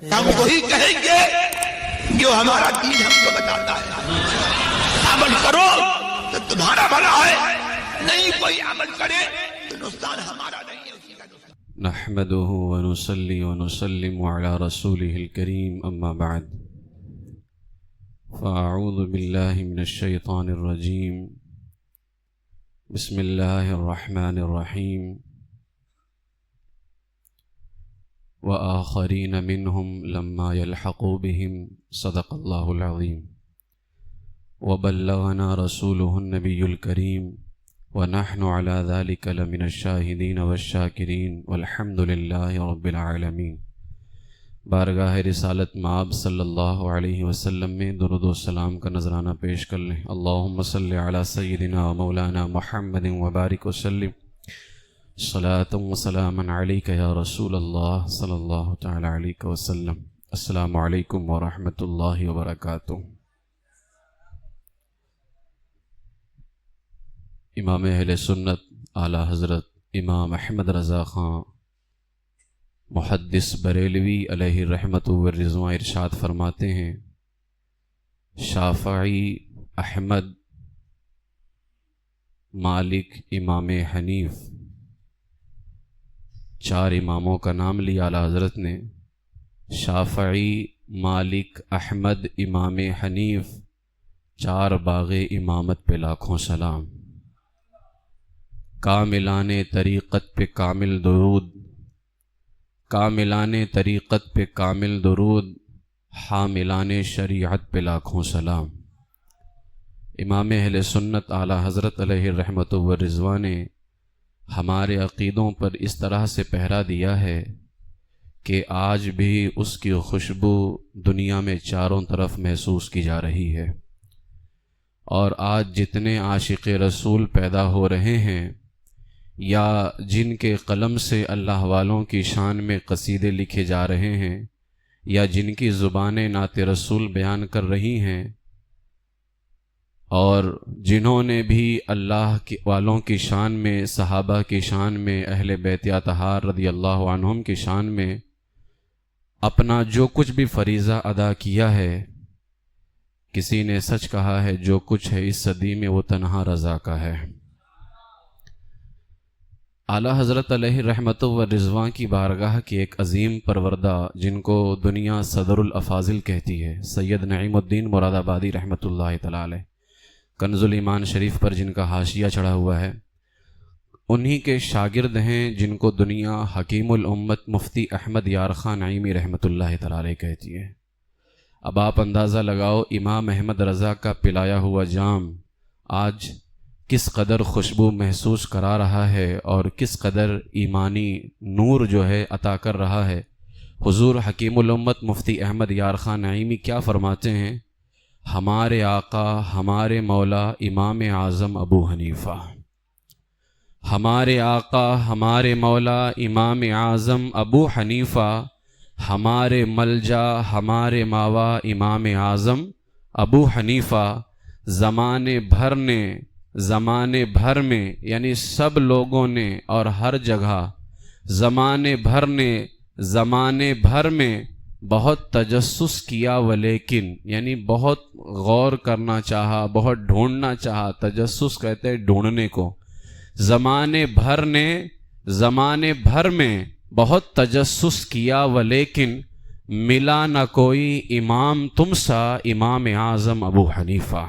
ہم وہی کہیں گے جو ہمارا دین ہم کو بتاتا ہے. عمل کرو تو تمہارا بھلا ہے، نہیں کوئی عمل کرے تو نقصان ہمارا نہیں ہے، اسی کا نقصان. نحمده ونصلي ونسلم على رسوله الكريم أما بعد فأعوذ بالله من الشيطان الرجيم. بسم الله الرحمن الرحيم. وآخرين منهم لما يلحقوا بهم صدق الله العظيم. وبلغنا رسوله النبي الكريم ونحن على ذلك لمن الشاهدين والشاكرين والحمد لله رب العالمين. بارگاہ رسالت مآب صلی اللہ علیہ وسلم میں درود و سلام کا نذرانہ پیش کر لیں. اللہم صلی علی سیدنا و مولانا محمد وبارک وسلم صلاۃ و سلاما علیک یا رسول اللہ صلی اللہ تعالی علیہ وسلم. السلام علیکم ورحمۃ اللہ وبرکاتہ. امام اہل سنت اعلیٰ حضرت امام احمد رضا خان محدث بریلوی علیہ رحمت والرضوان ارشاد فرماتے ہیں، شافعی، احمد، مالک، امام حنیف، چار اماموں کا نام لیا اعلیٰ حضرت نے. شافعی، مالک، احمد، امام حنیف، چار باغ امامت پہ لاکھوں سلام. کاملان طریقت پہ کامل درود، کاملان طریقت پہ کامل درود، حاملان شریعت پہ لاکھوں سلام. امام اہل سنت اعلیٰ حضرت علیہ رحمت والرضوان نے ہمارے عقیدوں پر اس طرح سے پہرا دیا ہے کہ آج بھی اس کی خوشبو دنیا میں چاروں طرف محسوس کی جا رہی ہے. اور آج جتنے عاشق رسول پیدا ہو رہے ہیں یا جن کے قلم سے اللہ والوں کی شان میں قصیدے لکھے جا رہے ہیں یا جن کی زبانیں نعت رسول بیان کر رہی ہیں اور جنہوں نے بھی اللہ والوں کی شان میں، صحابہ کی شان میں، اہل بیت اطہار رضی اللہ عنہم کی شان میں اپنا جو کچھ بھی فریضہ ادا کیا ہے، کسی نے سچ کہا ہے جو کچھ ہے اس صدی میں وہ تنہا رضا کا ہے. اعلیٰ حضرت علیہ رحمت والرضوان کی بارگاہ کی ایک عظیم پروردہ جن کو دنیا صدر الافاضل کہتی ہے، سید نعیم الدین مراد آبادی رحمت اللہ تعالی علیہ، کنز الایمان شریف پر جن کا حاشیہ چڑھا ہوا ہے، انہی کے شاگرد ہیں جن کو دنیا حکیم الامت مفتی احمد یار خان نعیمی رحمت اللہ تعالی علیہ کہتی ہے. اب آپ اندازہ لگاؤ امام احمد رضا کا پلایا ہوا جام آج کس قدر خوشبو محسوس کرا رہا ہے اور کس قدر ایمانی نور جو ہے عطا کر رہا ہے. حضور حکیم الامت مفتی احمد یار خان نعیمی کیا فرماتے ہیں؟ ہمارے آقا، ہمارے مولا امام اعظم ابو حنیفہ، ہمارے آقا، ہمارے مولا امام اعظم ابو حنیفہ، ہمارے ملجا، ہمارے ماوا امام اعظم ابو حنیفہ. زمانے بھر میں یعنی سب لوگوں نے اور ہر جگہ زمانے بھر میں بہت تجسس کیا ولیکن یعنی بہت غور کرنا چاہا، بہت ڈھونڈنا چاہا. تجسس کہتے ہیں ڈھونڈنے کو. زمانے بھر میں بہت تجسس کیا ولیکن ملا نہ کوئی امام تم سا امام اعظم ابو حنیفہ.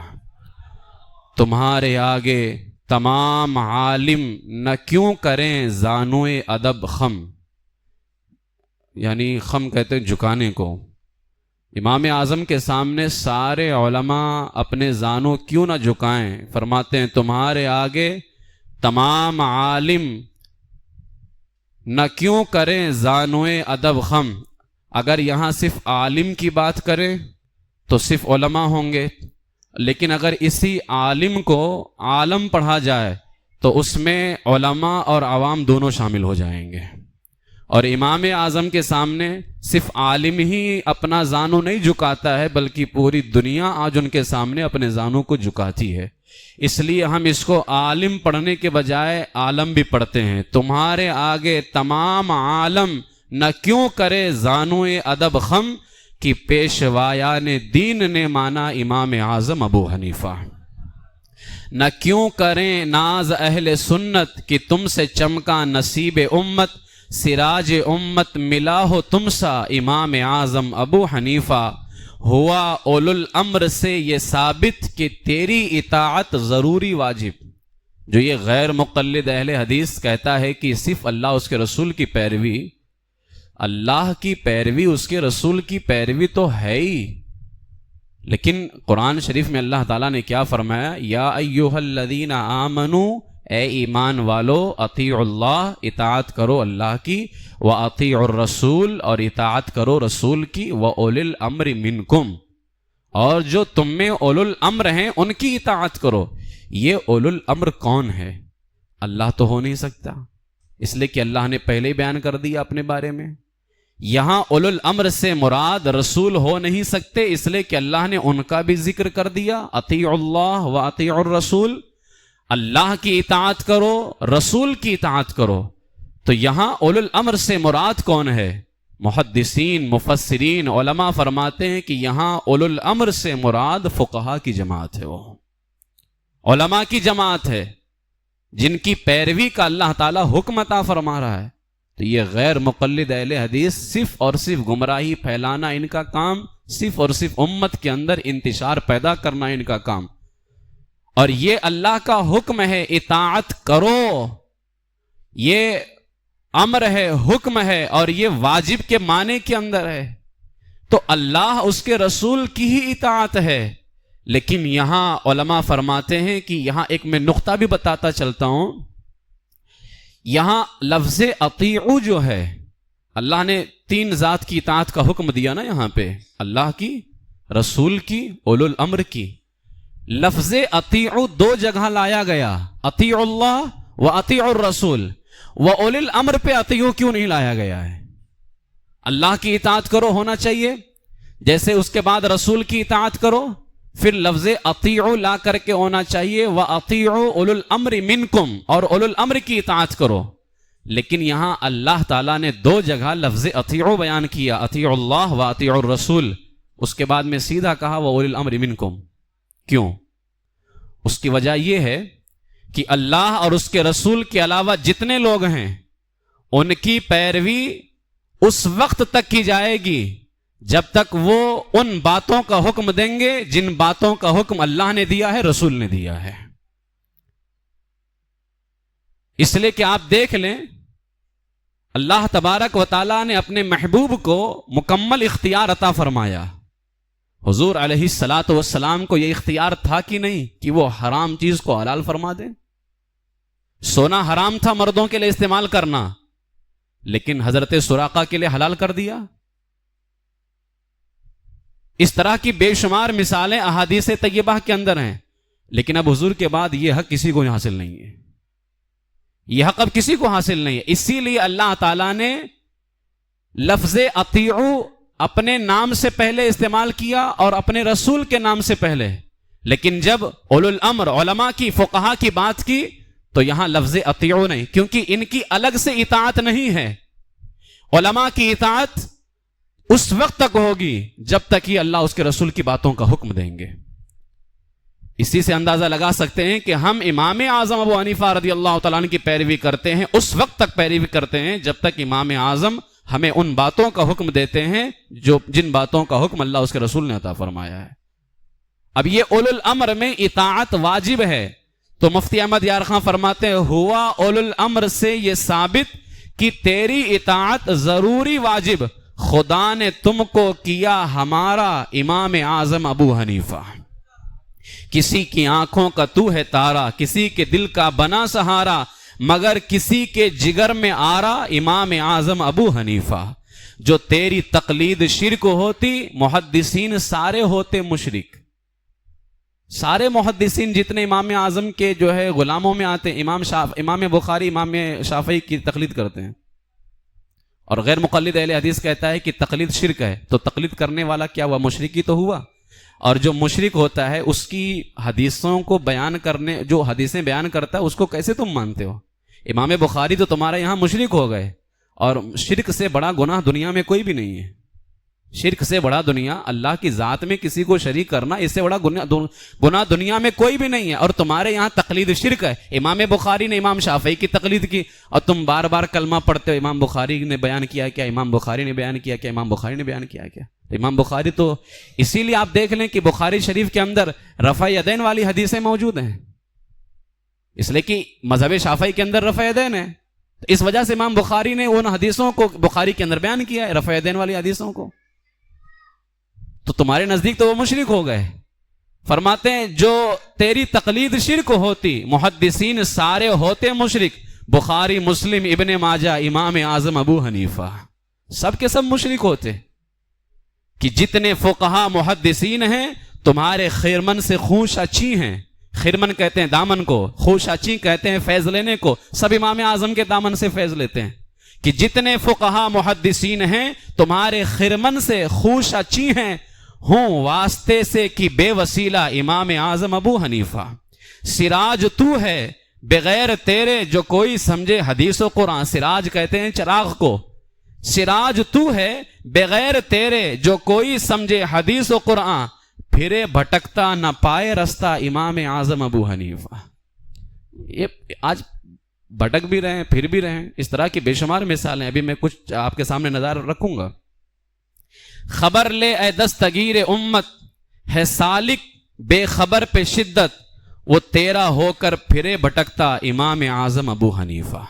تمہارے آگے تمام عالم نہ کیوں کریں زانوئے ادب خم، یعنی خم کہتے ہیں جھکانے کو. امام اعظم کے سامنے سارے علماء اپنے زانوں کیوں نہ جھکائیں. فرماتے ہیں تمہارے آگے تمام عالم نہ کیوں کریں زانوئے ادب خم. اگر یہاں صرف عالم کی بات کریں تو صرف علماء ہوں گے، لیکن اگر اسی عالم کو عالم پڑھا جائے تو اس میں علماء اور عوام دونوں شامل ہو جائیں گے. اور امام اعظم کے سامنے صرف عالم ہی اپنا زانو نہیں جھکاتا ہے بلکہ پوری دنیا آج ان کے سامنے اپنے زانوں کو جھکاتی ہے. اس لیے ہم اس کو عالم پڑھنے کے بجائے عالم بھی پڑھتے ہیں. تمہارے آگے تمام عالم نہ کیوں کرے زانوئے ادب خم کہ پیشوایان دین نے مانا امام اعظم ابو حنیفہ. نہ کیوں کریں ناز اہل سنت کہ تم سے چمکا نصیب امت، سراج امت ملا ہو تم سا امام اعظم ابو حنیفہ. ہوا اولو الامر سے یہ ثابت کہ تیری اطاعت ضروری واجب. جو یہ غیر مقلد اہل حدیث کہتا ہے کہ صرف اللہ اس کے رسول کی پیروی، اللہ کی پیروی اس کے رسول کی پیروی تو ہے ہی، لیکن قرآن شریف میں اللہ تعالیٰ نے کیا فرمایا؟ یا ایھا الذین آمنو، اے ایمان والو، اطیعوا اللہ، اطاعت کرو اللہ کی، واطیعوا الرسول، اور اطاعت کرو رسول کی، واولی الامر منکم، اور جو تم میں اولو الامر ہیں ان کی اطاعت کرو. یہ اولو الامر کون ہے؟ اللہ تو ہو نہیں سکتا، اس لیے کہ اللہ نے پہلے ہی بیان کر دیا اپنے بارے میں. یہاں اولو الامر سے مراد رسول ہو نہیں سکتے، اس لیے کہ اللہ نے ان کا بھی ذکر کر دیا، اطیعوا اللہ واطیعوا الرسول، اللہ کی اطاعت کرو، رسول کی اطاعت کرو. تو یہاں اولو الامر سے مراد کون ہے؟ محدثین، مفسرین، علماء فرماتے ہیں کہ یہاں اولو الامر سے مراد فقہا کی جماعت ہے، وہ علماء کی جماعت ہے جن کی پیروی کا اللہ تعالیٰ حکم عطا فرما رہا ہے. تو یہ غیر مقلد اہل حدیث صرف اور صرف گمراہی پھیلانا ان کا کام، صرف اور صرف امت کے اندر انتشار پیدا کرنا ان کا کام. اور یہ اللہ کا حکم ہے اطاعت کرو، یہ امر ہے، حکم ہے، اور یہ واجب کے معنی کے اندر ہے. تو اللہ اس کے رسول کی ہی اطاعت ہے. لیکن یہاں علماء فرماتے ہیں کہ یہاں ایک میں نقطہ بھی بتاتا چلتا ہوں. یہاں لفظ اطیعو جو ہے، اللہ نے تین ذات کی اطاعت کا حکم دیا نا یہاں پہ، اللہ کی، رسول کی، اولو الامر کی. لفظ اطیعو دو جگہ لایا گیا، اطیعوا اللہ و اطیعوا الرسول. و اولی الامر پہ اطیعو کیوں نہیں لایا گیا ہے؟ اللہ کی اطاعت کرو ہونا چاہیے، جیسے اس کے بعد رسول کی اطاعت کرو، پھر لفظ اطیعو لا کر کے ہونا چاہیے وَأَطِيعُوا أُولُو الْأَمْرِ مِنْكُمْ، اور اولو الامر کی اطاعت کرو. لیکن یہاں اللہ تعالیٰ نے دو جگہ لفظ اطیعو بیان کیا، اطیعوا اللہ وَأَطِيعُوا الرسول، اس کے بعد میں سیدھا کہا وَأُولِي الْأَمْرِ مِنْكُمْ. کیوں؟ اس کی وجہ یہ ہے کہ اللہ اور اس کے رسول کے علاوہ جتنے لوگ ہیں ان کی پیروی اس وقت تک کی جائے گی جب تک وہ ان باتوں کا حکم دیں گے جن باتوں کا حکم اللہ نے دیا ہے، رسول نے دیا ہے. اس لیے کہ آپ دیکھ لیں، اللہ تبارک و تعالیٰ نے اپنے محبوب کو مکمل اختیار عطا فرمایا. حضور علیہ الصلاۃ والسلام کو یہ اختیار تھا کہ نہیں کہ وہ حرام چیز کو حلال فرما دیں؟ سونا حرام تھا مردوں کے لیے استعمال کرنا، لیکن حضرت سراقہ کے لیے حلال کر دیا. اس طرح کی بے شمار مثالیں احادیث طیبہ کے اندر ہیں. لیکن اب حضور کے بعد یہ حق کسی کو حاصل نہیں ہے، یہ حق اب کسی کو حاصل نہیں ہے. اسی لیے اللہ تعالیٰ نے لفظ اطیعو اپنے نام سے پہلے استعمال کیا اور اپنے رسول کے نام سے پہلے. لیکن جب اولو الامر علماء کی، فقہا کی بات کی تو یہاں لفظ اطیعو نہیں، کیونکہ ان کی الگ سے اطاعت نہیں ہے. علماء کی اطاعت اس وقت تک ہوگی جب تک کہ اللہ اس کے رسول کی باتوں کا حکم دیں گے. اسی سے اندازہ لگا سکتے ہیں کہ ہم امام اعظم ابو حنیفہ رضی اللہ تعالیٰ عنہ کی پیروی کرتے ہیں، اس وقت تک پیروی کرتے ہیں جب تک امام اعظم ہمیں ان باتوں کا حکم دیتے ہیں جن باتوں کا حکم اللہ اس کے رسول نے عطا فرمایا ہے. اب یہ اولو الامر میں اطاعت واجب ہے، تو مفتی احمد یار خان فرماتے ہیں ہوا اولو الامر سے یہ ثابت کہ تیری اطاعت ضروری واجب، خدا نے تم کو کیا ہمارا امام اعظم ابو حنیفہ. کسی کی آنکھوں کا تو ہے تارا، کسی کے دل کا بنا سہارا، مگر کسی کے جگر میں آرا امام اعظم ابو حنیفہ. جو تیری تقلید شرک ہوتی، محدثین سارے ہوتے مشرک. سارے محدثین جتنے امام اعظم کے جو ہے غلاموں میں آتے ہیں، امام بخاری، امام شافعی کی تقلید کرتے ہیں. اور غیر مقلد اہل حدیث کہتا ہے کہ تقلید شرک ہے. تو تقلید کرنے والا کیا ہوا؟ مشرکی تو ہوا. اور جو مشرک ہوتا ہے اس کی حدیثوں کو بیان کرنے، جو حدیثیں بیان کرتا ہے اس کو کیسے تم مانتے ہو؟ امام بخاری تو تمہارے یہاں مشرک ہو گئے، اور شرک سے بڑا گناہ دنیا میں کوئی بھی نہیں ہے. شرک سے بڑا دنیا اللہ کی ذات میں کسی کو شریک کرنا، اس سے بڑا گناہ دنیا میں کوئی بھی نہیں ہے. اور تمہارے یہاں تقلید شرک ہے. امام بخاری نے امام شافعی کی تقلید کی اور تم بار بار کلمہ پڑھتے ہو امام بخاری نے بیان کیا کیا، امام بخاری نے بیان کیا کیا، امام بخاری نے بیان کیا کیا. امام بخاری تو اسی لیے آپ دیکھ لیں کہ بخاری شریف کے اندر رفع یدین والی حدیثیں موجود ہیں، اس لیے کہ مذہب شافعی کے اندر رفع یدین ہے. اس وجہ سے امام بخاری نے ان حدیثوں کو بخاری کے اندر بیان کیا ہے، رفع یدین والی حدیثوں کو. تو تمہارے نزدیک تو وہ مشرک ہو گئے. فرماتے ہیں جو تیری تقلید شرک ہوتی، محدثین سارے ہوتے مشرک. بخاری، مسلم، ابن ماجہ، امام اعظم ابو حنیفہ، سب کے سب مشرک ہوتے. کہ جتنے فقہا محدثین ہیں تمہارے خرمن سے خون اچھی ہیں. خرمن کہتے ہیں دامن کو، خوش اچھی کہتے ہیں فیض لینے کو. سب امام اعظم کے دامن سے فیض لیتے ہیں. کہ جتنے فقہا محدثین ہیں تمہارے خرمن سے خوش اچھی ہیں، ہوں واسطے سے کہ بے وسیلہ امام اعظم ابو حنیفہ. سراج تو ہے بغیر تیرے جو کوئی سمجھے حدیث و قرآن. سراج کہتے ہیں چراغ کو. سراج تو ہے بغیر تیرے جو کوئی سمجھے حدیث و قرآن. پھرے بھٹکتا نہ پائے رستہ امام اعظم ابو حنیفہ. یہ آج بھٹک بھی رہے ہیں، پھر بھی رہے ہیں. اس طرح کی بے شمار مثالیں ابھی میں کچھ آپ کے سامنے نظر رکھوں گا. خبر لے اے دستگیر امت، ہے سالک بے خبر پہ شدت. وہ تیرا ہو کر پھرے بھٹکتا امام اعظم ابو حنیفہ.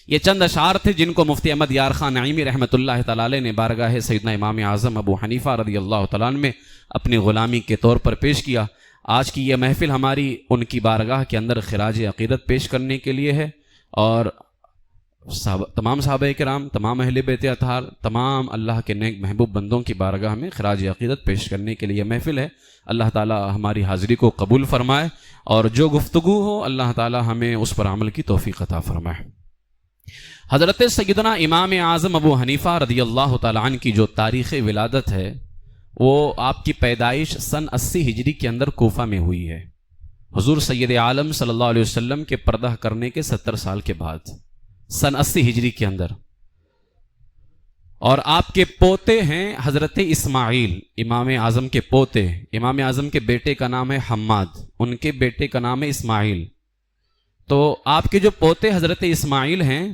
یہ چند اشعار تھے جن کو مفتی احمد یار خان نعیمی رحمۃ اللہ تعالی علیہ نے بارگاہ سیدنا امام اعظم ابو حنیفہ رضی اللہ تعالیٰ عنہ میں اپنی غلامی کے طور پر پیش کیا. آج کی یہ محفل ہماری ان کی بارگاہ کے اندر خراج عقیدت پیش کرنے کے لیے ہے. اور تمام صحابہ کرام، تمام اہل بیت اطہار، تمام اللہ کے نیک محبوب بندوں کی بارگاہ میں خراج عقیدت پیش کرنے کے لیے محفل ہے. اللہ تعالی ہماری حاضری کو قبول فرمائے اور جو گفتگو ہو اللہ تعالی ہمیں اس پر عمل کی توفیق عطا فرمائے. حضرت سیدنا امام اعظم ابو حنیفہ رضی اللہ تعالی عنہ کی جو تاریخ ولادت ہے وہ آپ کی پیدائش سن 80 ہجری کے اندر کوفہ میں ہوئی ہے. حضور سید عالم صلی اللہ علیہ وسلم کے پردہ کرنے کے 70 سال کے بعد سن 80 ہجری کے اندر. اور آپ کے پوتے ہیں حضرت اسماعیل، امام اعظم کے پوتے. امام اعظم کے بیٹے کا نام ہے حماد، ان کے بیٹے کا نام ہے اسماعیل. تو آپ کے جو پوتے حضرت اسماعیل ہیں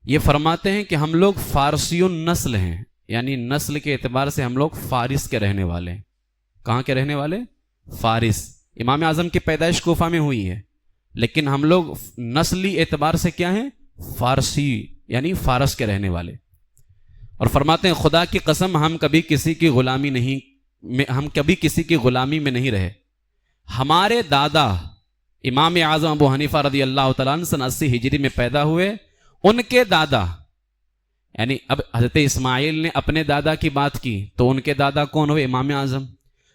یہ فرماتے ہیں کہ ہم لوگ فارسی نسل ہیں، یعنی نسل کے اعتبار سے ہم لوگ فارس کے رہنے والے ہیں. کہاں کے رہنے والے؟ فارس. امام اعظم کی پیدائش کوفہ میں ہوئی ہے لیکن ہم لوگ نسلی اعتبار سے کیا ہیں؟ فارسی، یعنی فارس کے رہنے والے. اور فرماتے ہیں خدا کی قسم ہم کبھی کسی کی غلامی میں نہیں رہے. ہمارے دادا امام اعظم ابو حنیفہ رضی اللہ تعالیٰ عنہ سن 80 ہجری میں پیدا ہوئے. ان کے دادا، یعنی اب حضرت اسماعیل نے اپنے دادا کی بات کی تو ان کے دادا کون ہوئے؟ امام اعظم.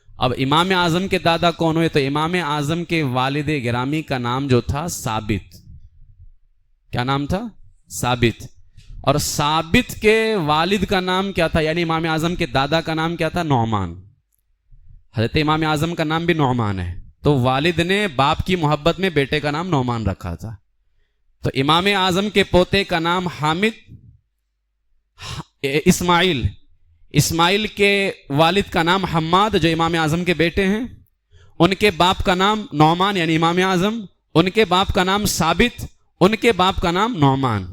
اب امام اعظم کے دادا کون ہوئے؟ تو امام اعظم کے والد گرامی کا نام جو تھا ثابت. کیا نام تھا؟ ثابت. اور ثابت کے والد کا نام کیا تھا؟ یعنی امام اعظم کے دادا کا نام کیا تھا؟ نعمان. حضرت امام اعظم کا نام بھی نعمان ہے. تو والد نے باپ کی محبت میں بیٹے کا نام نعمان رکھا تھا. تو امام اعظم کے پوتے کا نام حامد، اسماعیل کے والد کا نام حماد جو امام اعظم کے بیٹے ہیں. ان کے باپ کا نام نعمان یعنی امام اعظم، ان کے باپ کا نام ثابت، ان کے باپ کا نام نعمان.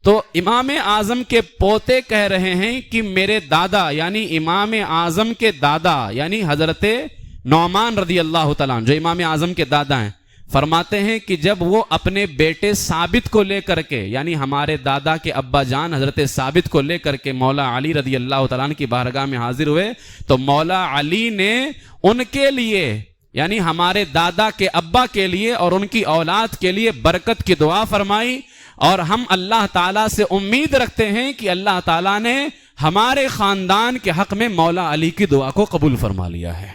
تو امام اعظم کے پوتے کہہ رہے ہیں کہ میرے دادا یعنی امام اعظم کے دادا یعنی حضرت نعمان رضی اللہ تعالیٰ عنہ جو امام اعظم کے دادا ہیں، فرماتے ہیں کہ جب وہ اپنے بیٹے ثابت کو لے کر کے یعنی ہمارے دادا کے ابا جان حضرت ثابت کو لے کر کے مولا علی رضی اللہ تعالیٰ عنہ کی بارگاہ میں حاضر ہوئے تو مولا علی نے ان کے لیے یعنی ہمارے دادا کے ابا کے لیے اور ان کی اولاد کے لیے برکت کی دعا فرمائی. اور ہم اللہ تعالیٰ سے امید رکھتے ہیں کہ اللہ تعالیٰ نے ہمارے خاندان کے حق میں مولا علی کی دعا کو قبول فرما لیا ہے.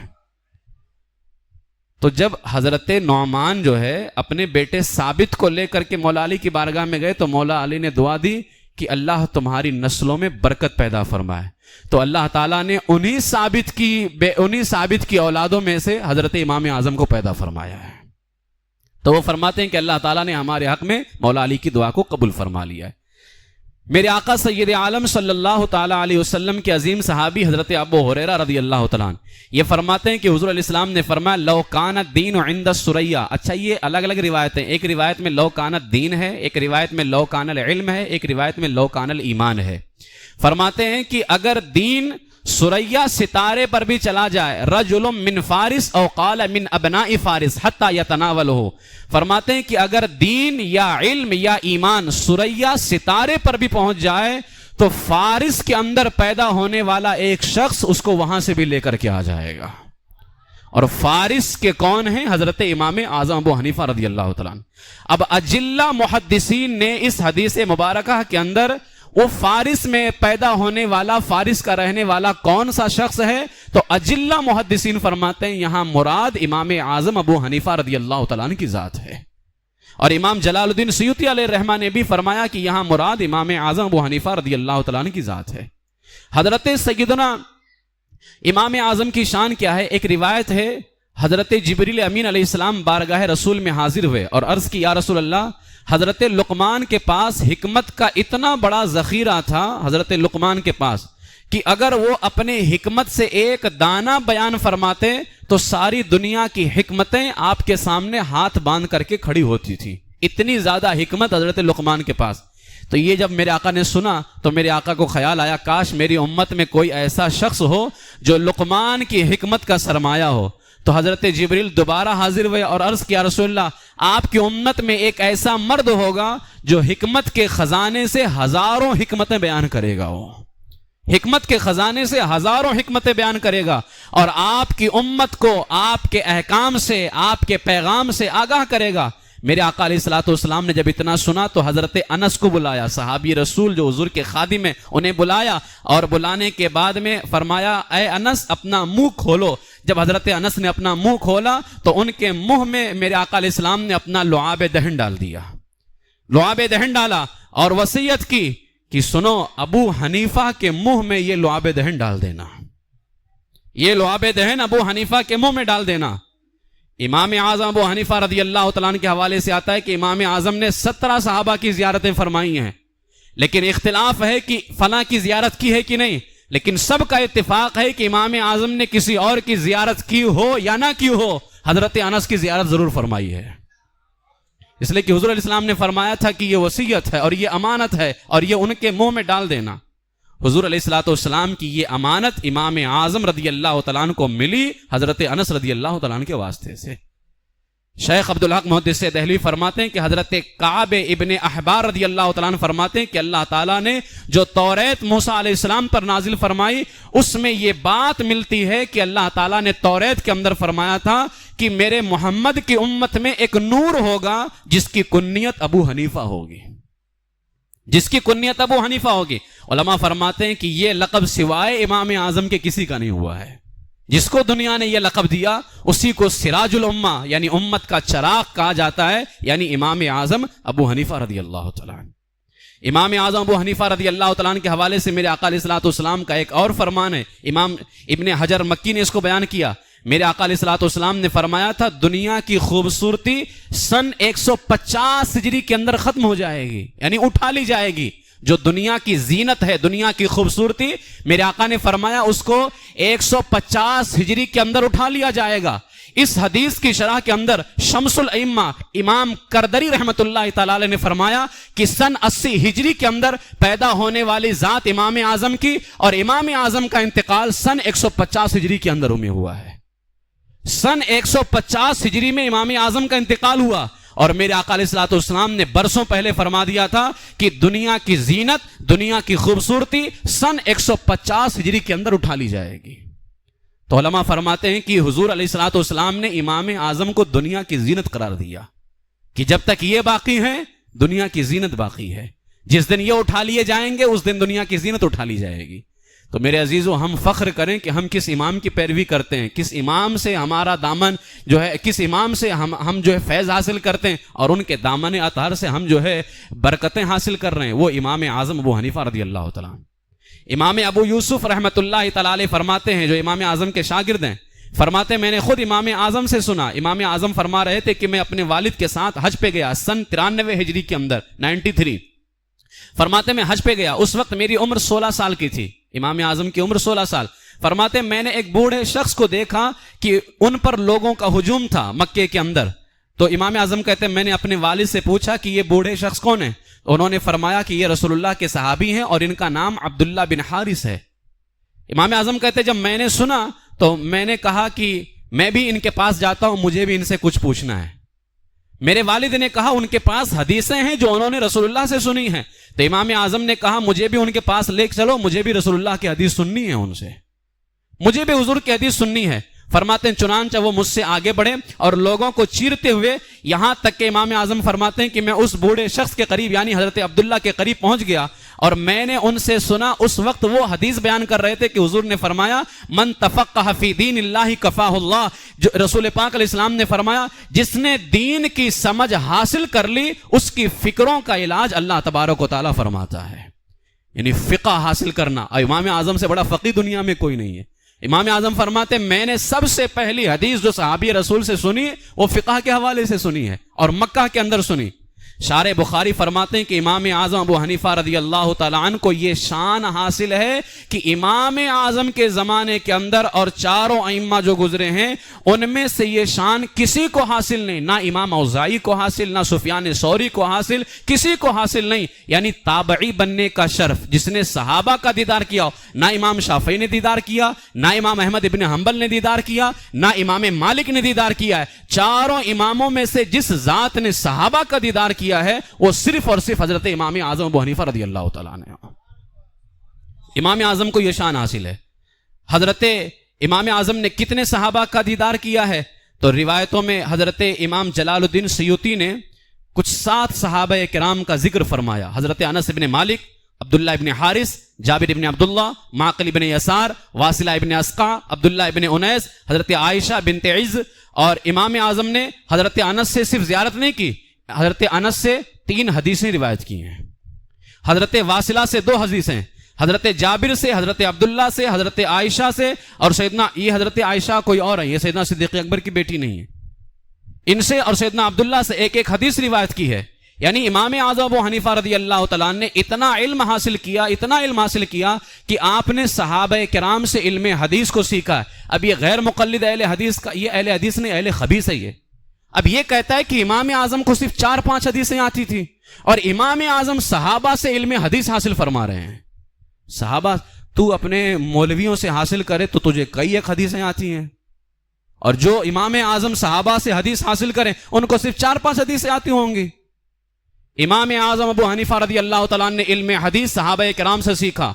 تو جب حضرت نعمان جو ہے اپنے بیٹے ثابت کو لے کر کے مولا علی کی بارگاہ میں گئے تو مولا علی نے دعا دی کہ اللہ تمہاری نسلوں میں برکت پیدا فرمائے. تو اللہ تعالیٰ نے انہی ثابت کی اولادوں میں سے حضرت امام اعظم کو پیدا فرمایا ہے. تو وہ فرماتے ہیں کہ اللہ تعالیٰ نے ہمارے حق میں مولا علی کی دعا کو قبول فرما لیا ہے. میرے آقا سید عالم صلی اللہ تعالیٰ علیہ وسلم کے عظیم صحابی حضرت ابو ہریرہ رضی اللہ تعالیٰ عنہ یہ فرماتے ہیں کہ حضور علیہ السلام نے فرمایا لو کان الدین عند الثریا. اچھا یہ الگ الگ روایتیں، ایک روایت میں لو کان الدین ہے، ایک روایت میں لو کان العلم ہے، ایک روایت میں لو کان الایمان ہے. فرماتے ہیں کہ اگر دین ثریا ستارے پر بھی چلا جائے، رجل من فارس او قال من ابناء فارس حتی یتناولہ، فرماتے ہیں کہ اگر دین یا علم یا ایمان ثریا ستارے پر بھی پہنچ جائے تو فارس کے اندر پیدا ہونے والا ایک شخص اس کو وہاں سے بھی لے کر کے آ جائے گا. اور فارس کے کون ہیں؟ حضرت امام اعظم ابو حنیفہ رضی اللہ تعالیٰ عنہ. اب اجلہ محدثین نے اس حدیث مبارکہ کے اندر وہ فارس میں پیدا ہونے والا، فارس کا رہنے والا کون سا شخص ہے، تو اجلہ محدثین فرماتے ہیں یہاں مراد امام اعظم ابو حنیفہ رضی اللہ تعالیٰ عنہ کی ذات ہے. اور امام جلال الدین سیوطی علیہ الرحمہ نے بھی فرمایا کہ یہاں مراد امام اعظم ابو حنیفہ رضی اللہ تعالیٰ عنہ کی ذات ہے. حضرت سیدنا امام اعظم کی شان کیا ہے؟ ایک روایت ہے حضرت جبریل امین علیہ السلام بارگاہ رسول میں حاضر ہوئے اور عرض کی یا رسول اللہ، حضرت لقمان کے پاس حکمت کا اتنا بڑا ذخیرہ تھا حضرت لقمان کے پاس کہ اگر وہ اپنے حکمت سے ایک دانہ بیان فرماتے تو ساری دنیا کی حکمتیں آپ کے سامنے ہاتھ باندھ کر کے کھڑی ہوتی تھی. اتنی زیادہ حکمت حضرت لقمان کے پاس. تو یہ جب میرے آقا نے سنا تو میرے آقا کو خیال آیا کاش میری امت میں کوئی ایسا شخص ہو جو لقمان کی حکمت کا سرمایہ ہو. تو حضرت جبریل دوبارہ حاضر ہوئے اور عرض کیا رسول اللہ، آپ کی امت میں ایک ایسا مرد ہوگا جو حکمت کے خزانے سے ہزاروں حکمتیں بیان کرے گا. وہ حکمت کے خزانے سے ہزاروں حکمتیں بیان کرے گا اور آپ کی امت کو آپ کے احکام سے، آپ کے پیغام سے آگاہ کرے گا. میرے آقا علیہ الصلوۃ والسلام نے جب اتنا سنا تو حضرت انس کو بلایا، صحابی رسول جو حضور کے خادم ہیں، انہیں بلایا اور بلانے کے بعد میں فرمایا اے انس اپنا منہ کھولو. جب حضرت انس نے اپنا منہ کھولا تو ان کے منہ میں میرے آقا علیہ السلام نے اپنا لعاب دہن ڈال دیا، لعاب دہن ڈالا اور وصیت کی کہ سنو ابو حنیفہ کے منہ میں یہ لعاب دہن ڈال دینا، یہ لعاب دہن ابو حنیفہ کے منہ میں ڈال دینا. امام اعظم ابو حنیفہ رضی اللہ تعالیٰ عنہ کے حوالے سے آتا ہے کہ امام اعظم نے 17 صحابہ کی زیارتیں فرمائی ہیں، لیکن اختلاف ہے کہ فلاں کی زیارت کی ہے کہ نہیں، لیکن سب کا اتفاق ہے کہ امام اعظم نے کسی اور کی زیارت کی ہو یا نہ کی ہو، حضرت انس کی زیارت ضرور فرمائی ہے. اس لیے کہ حضور علیہ السلام نے فرمایا تھا کہ یہ وصیت ہے اور یہ امانت ہے اور یہ ان کے منہ میں ڈال دینا. حضور علیہ الصلوۃ والسلام کی یہ امانت امام اعظم رضی اللہ تعالیٰ عنہ کو ملی حضرت انس رضی اللہ تعالیٰ عنہ کے واسطے سے. شیخ عبدالحق محدث دہلوی فرماتے ہیں کہ حضرت کعب ابن احبار رضی اللہ تعالیٰ عنہ فرماتے ہیں کہ اللہ تعالیٰ نے جو توریت موسیٰ علیہ السلام پر نازل فرمائی اس میں یہ بات ملتی ہے کہ اللہ تعالیٰ نے توریت کے اندر فرمایا تھا کہ میرے محمد کی امت میں ایک نور ہوگا جس کی کنیت ابو حنیفہ ہوگی، جس کی کنیت ابو حنیفہ ہوگی. علماء فرماتے ہیں کہ یہ لقب سوائے امام اعظم کے کسی کا نہیں ہوا ہے. جس کو دنیا نے یہ لقب دیا اسی کو سراج الامہ یعنی امت کا چراغ کہا جاتا ہے، یعنی امام اعظم ابو حنیفہ رضی اللہ تعالیٰ عنہ. امام اعظم ابو حنیفہ رضی اللہ تعالیٰ عنہ کے حوالے سے میرے آقا علیہ الصلوۃ والسلام کا ایک اور فرمان ہے، امام ابن حجر مکی نے اس کو بیان کیا. میرے آقا علیہ الصلوۃ والسلام نے فرمایا تھا دنیا کی خوبصورتی سن 150 ہجری کے اندر ختم ہو جائے گی، یعنی اٹھا لی جائے گی. جو دنیا کی زینت ہے، دنیا کی خوبصورتی، میرے آقا نے فرمایا اس کو 150 ہجری کے اندر اٹھا لیا جائے گا. اس حدیث کی شرح کے اندر شمس الائمہ امام کردری رحمت اللہ تعالی علیہ نے فرمایا کہ سن 80 ہجری کے اندر پیدا ہونے والی ذات امام اعظم کی اور امام اعظم کا انتقال سن 150 ہجری کے اندر میں ہوا ہے. سن 150 ہجری میں امام اعظم کا انتقال ہوا اور میرے آقا علیہ الصلوۃ والسلام نے برسوں پہلے فرما دیا تھا کہ دنیا کی زینت، دنیا کی خوبصورتی سن 150 ہجری کے اندر اٹھا لی جائے گی. تو علماء فرماتے ہیں کہ حضور علیہ الصلوۃ والسلام نے امام اعظم کو دنیا کی زینت قرار دیا کہ جب تک یہ باقی ہیں دنیا کی زینت باقی ہے، جس دن یہ اٹھا لیے جائیں گے اس دن دنیا کی زینت اٹھا لی جائے گی. تو میرے عزیزو ہم فخر کریں کہ ہم کس امام کی پیروی کرتے ہیں، کس امام سے ہمارا دامن جو ہے، کس امام سے ہم جو ہے فیض حاصل کرتے ہیں اور ان کے دامن اطہار سے ہم جو ہے برکتیں حاصل کر رہے ہیں. وہ امام اعظم ابو حنیفہ رضی اللہ تعالیٰ عنہ. امام ابو یوسف رحمۃ اللہ تعالیٰ علیہ فرماتے ہیں، جو امام اعظم کے شاگرد ہیں، فرماتے ہیں میں نے خود امام اعظم سے سنا. امام اعظم فرما رہے تھے کہ میں اپنے والد کے ساتھ حج پہ گیا سن 93 ہجری کے اندر 93. فرماتے میں حج پہ گیا، اس وقت میری عمر 16 سال کی تھی، امام اعظم کی عمر 16 سال. فرماتے میں نے ایک بوڑھے شخص کو دیکھا کہ ان پر لوگوں کا ہجوم تھا مکے کے اندر. تو امام اعظم کہتے ہیں میں نے اپنے والد سے پوچھا کہ یہ بوڑھے شخص کون ہے؟ انہوں نے فرمایا کہ یہ رسول اللہ کے صحابی ہیں اور ان کا نام عبداللہ بن حارث ہے. امام اعظم کہتے ہیں جب میں نے سنا تو میں نے کہا کہ میں بھی ان کے پاس جاتا ہوں، مجھے بھی ان سے کچھ پوچھنا ہے. میرے والد نے کہا ان کے پاس حدیثیں ہیں جو انہوں نے رسول اللہ سے سنی ہیں. تو امام اعظم نے کہا مجھے بھی ان کے پاس لے چلو، مجھے بھی رسول اللہ کی حدیث سننی ہے، ان سے مجھے بھی حضور کی حدیث سننی ہے. فرماتے ہیں چنانچہ وہ مجھ سے آگے بڑھے اور لوگوں کو چیرتے ہوئے یہاں تک کہ امام اعظم فرماتے ہیں کہ میں اس بوڑھے شخص کے قریب یعنی حضرت عبداللہ کے قریب پہنچ گیا اور میں نے ان سے سنا. اس وقت وہ حدیث بیان کر رہے تھے کہ حضور نے فرمایا من تفقہ فی دین اللہ کفاہ اللہ. جو رسول پاک علیہ السلام نے فرمایا جس نے دین کی سمجھ حاصل کر لی اس کی فکروں کا علاج اللہ تبارک و تعالیٰ فرماتا ہے. یعنی فقہ حاصل کرنا. اور امام اعظم سے بڑا فقی دنیا میں کوئی نہیں ہے. امام اعظم فرماتے میں نے سب سے پہلی حدیث جو صحابی رسول سے سنی وہ فقہ کے حوالے سے سنی ہے اور مکہ کے اندر سنی. شارح بخاری فرماتے ہیں کہ امام اعظم ابو حنیفہ رضی اللہ تعالیٰ عنہ کو یہ شان حاصل ہے کہ امام اعظم کے زمانے کے اندر اور چاروں ائمہ جو گزرے ہیں ان میں سے یہ شان کسی کو حاصل نہیں. نہ امام اوزاعی کو حاصل، نہ سفیان ثوری کو حاصل، کسی کو حاصل نہیں. یعنی تابعی بننے کا شرف جس نے صحابہ کا دیدار کیا، نہ امام شافعی نے دیدار کیا، نہ امام احمد ابن حنبل نے دیدار کیا، نہ امام مالک نے دیدار کیا ہے. چاروں اماموں میں سے جس ذات نے صحابہ کا دیدار کیا ہے وہ صرف اور صرف حضرت امام اعظم ابو حنیفہ رضی اللہ تعالیٰ عنہ. امام اعظم کو یہ شان حاصل ہے. حضرت امام اعظم نے کتنے صحابہ کا دیدار کیا ہے؟ تو روایتوں میں حضرت امام جلال الدین سیوطی نے کچھ 7 صحابہ کرام کا ذکر فرمایا. حضرت انس بن مالک، عبداللہ ابن حارث، جابر ابن عبداللہ، معقل ابن یسار، واصلہ ابن اسقع، عبداللہ ابن انیس، حضرت عائشہ بنت عز. اور امام اعظم نے حضرت انس سے صرف زیارت نہیں کی، حضرت انس سے 3 حدیثیں روایت کی ہیں، حضرت واصلہ سے 2 حدیثیں، حضرت جابر سے، حضرت عبداللہ سے، حضرت عائشہ سے. اور سیدنا یہ حضرت عائشہ کوئی اور ہے، یہ سیدنا صدیق اکبر کی بیٹی نہیں ہے. ان سے اور سیدنا عبداللہ سے ایک حدیث روایت کی ہے. یعنی امام اعظم ابو حنیفہ رضی اللہ تعالیٰ نے اتنا علم حاصل کیا کہ آپ نے صحابہ کرام سے علم حدیث کو سیکھا. اب یہ غیر مقلد اہل حدیث کا، یہ اہل حدیث نہیں، اہل خبیث ہے یہ. اب یہ کہتا ہے کہ امام اعظم کو صرف 4-5 حدیثیں آتی تھی اور امام اعظم صحابہ سے علم حدیث حاصل فرما رہے ہیں. صحابہ تو اپنے مولویوں سے حاصل کرے تو تجھے کئی ایک حدیثیں آتی ہیں، اور جو امام اعظم صحابہ سے حدیث حاصل کریں ان کو صرف 4-5 حدیثیں آتی ہوں گی. امام اعظم ابو حنیفہ رضی اللہ تعالیٰ نے علم حدیث صحابہ کرام سے سیکھا.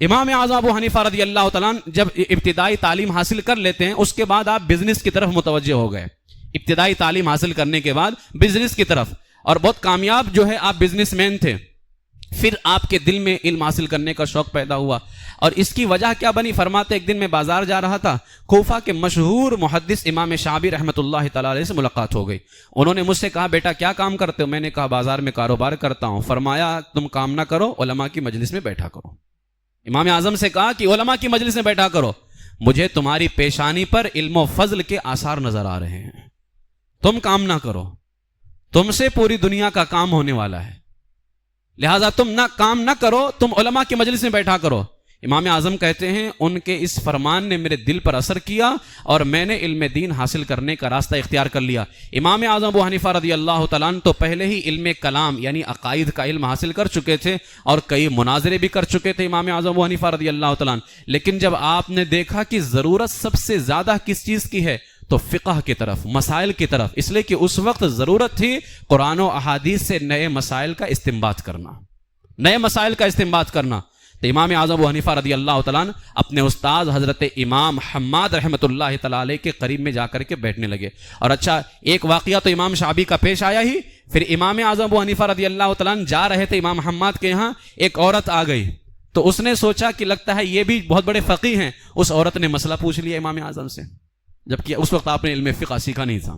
امام اعظم ابو حنیفہ رضی اللہ تعالیٰ جب ابتدائی تعلیم حاصل کر لیتے ہیں اس کے بعد آپ بزنس کی طرف متوجہ ہو گئے. ابتدائی تعلیم حاصل کرنے کے بعد بزنس کی طرف، اور بہت کامیاب جو ہے آپ بزنس مین تھے. پھر آپ کے دل میں علم حاصل کرنے کا شوق پیدا ہوا، اور اس کی وجہ کیا بنی؟ فرماتے ایک دن میں بازار جا رہا تھا، کوفہ کے مشہور محدث امام شعبی رحمۃ اللہ تعالی علیہ سے ملاقات ہو گئی. انہوں نے مجھ سے کہا بیٹا کیا کام کرتے ہو؟ میں نے کہا بازار میں کاروبار کرتا ہوں. فرمایا تم کام نہ کرو، علماء کی مجلس میں بیٹھا کرو. امام اعظم سے کہا کہ علماء کی مجلس میں بیٹھا کرو. مجھے تمہاری پیشانی پر علم و فضل کے آثار نظر آ رہے ہیں، تم کام نہ کرو، تم سے پوری دنیا کا کام ہونے والا ہے، لہذا تم نہ کام نہ کرو، تم علماء کی مجلس میں بیٹھا کرو. امام اعظم کہتے ہیں ان کے اس فرمان نے میرے دل پر اثر کیا اور میں نے علم دین حاصل کرنے کا راستہ اختیار کر لیا. امام اعظم ابو حنیفہ رضی اللہ تعالیٰ عنہ تو پہلے ہی علم کلام یعنی عقائد کا علم حاصل کر چکے تھے اور کئی مناظرے بھی کر چکے تھے امام اعظم ابو حنیفہ رضی اللہ تعالیٰ عنہ. لیکن جب آپ نے دیکھا کہ ضرورت سب سے زیادہ کس چیز کی ہے تو فقہ کی طرف، مسائل کی طرف، اس لیے کہ اس وقت ضرورت تھی قرآن و احادیث سے نئے مسائل کا استنباط کرنا. تو امام اعظم ابو حنیفہ رضی اللہ تعالیٰ عنہ اپنے استاد حضرت امام حماد رحمۃ اللہ تعالیٰ علیہ کے قریب میں جا کر کے بیٹھنے لگے. اور اچھا ایک واقعہ تو امام شعبی کا پیش آیا ہی. پھر امام اعظم ابو حنیفہ رضی اللہ تعالیٰ عنہ جا رہے تھے امام حماد کے یہاں، ایک عورت آ گئی تو اس نے سوچا کہ لگتا ہے یہ بھی بہت بڑے فقیہ ہیں. اس عورت نے مسئلہ پوچھ لیا امام اعظم سے، جبکہ اس وقت آپ نے علم فقہ سیکھا نہیں تھا.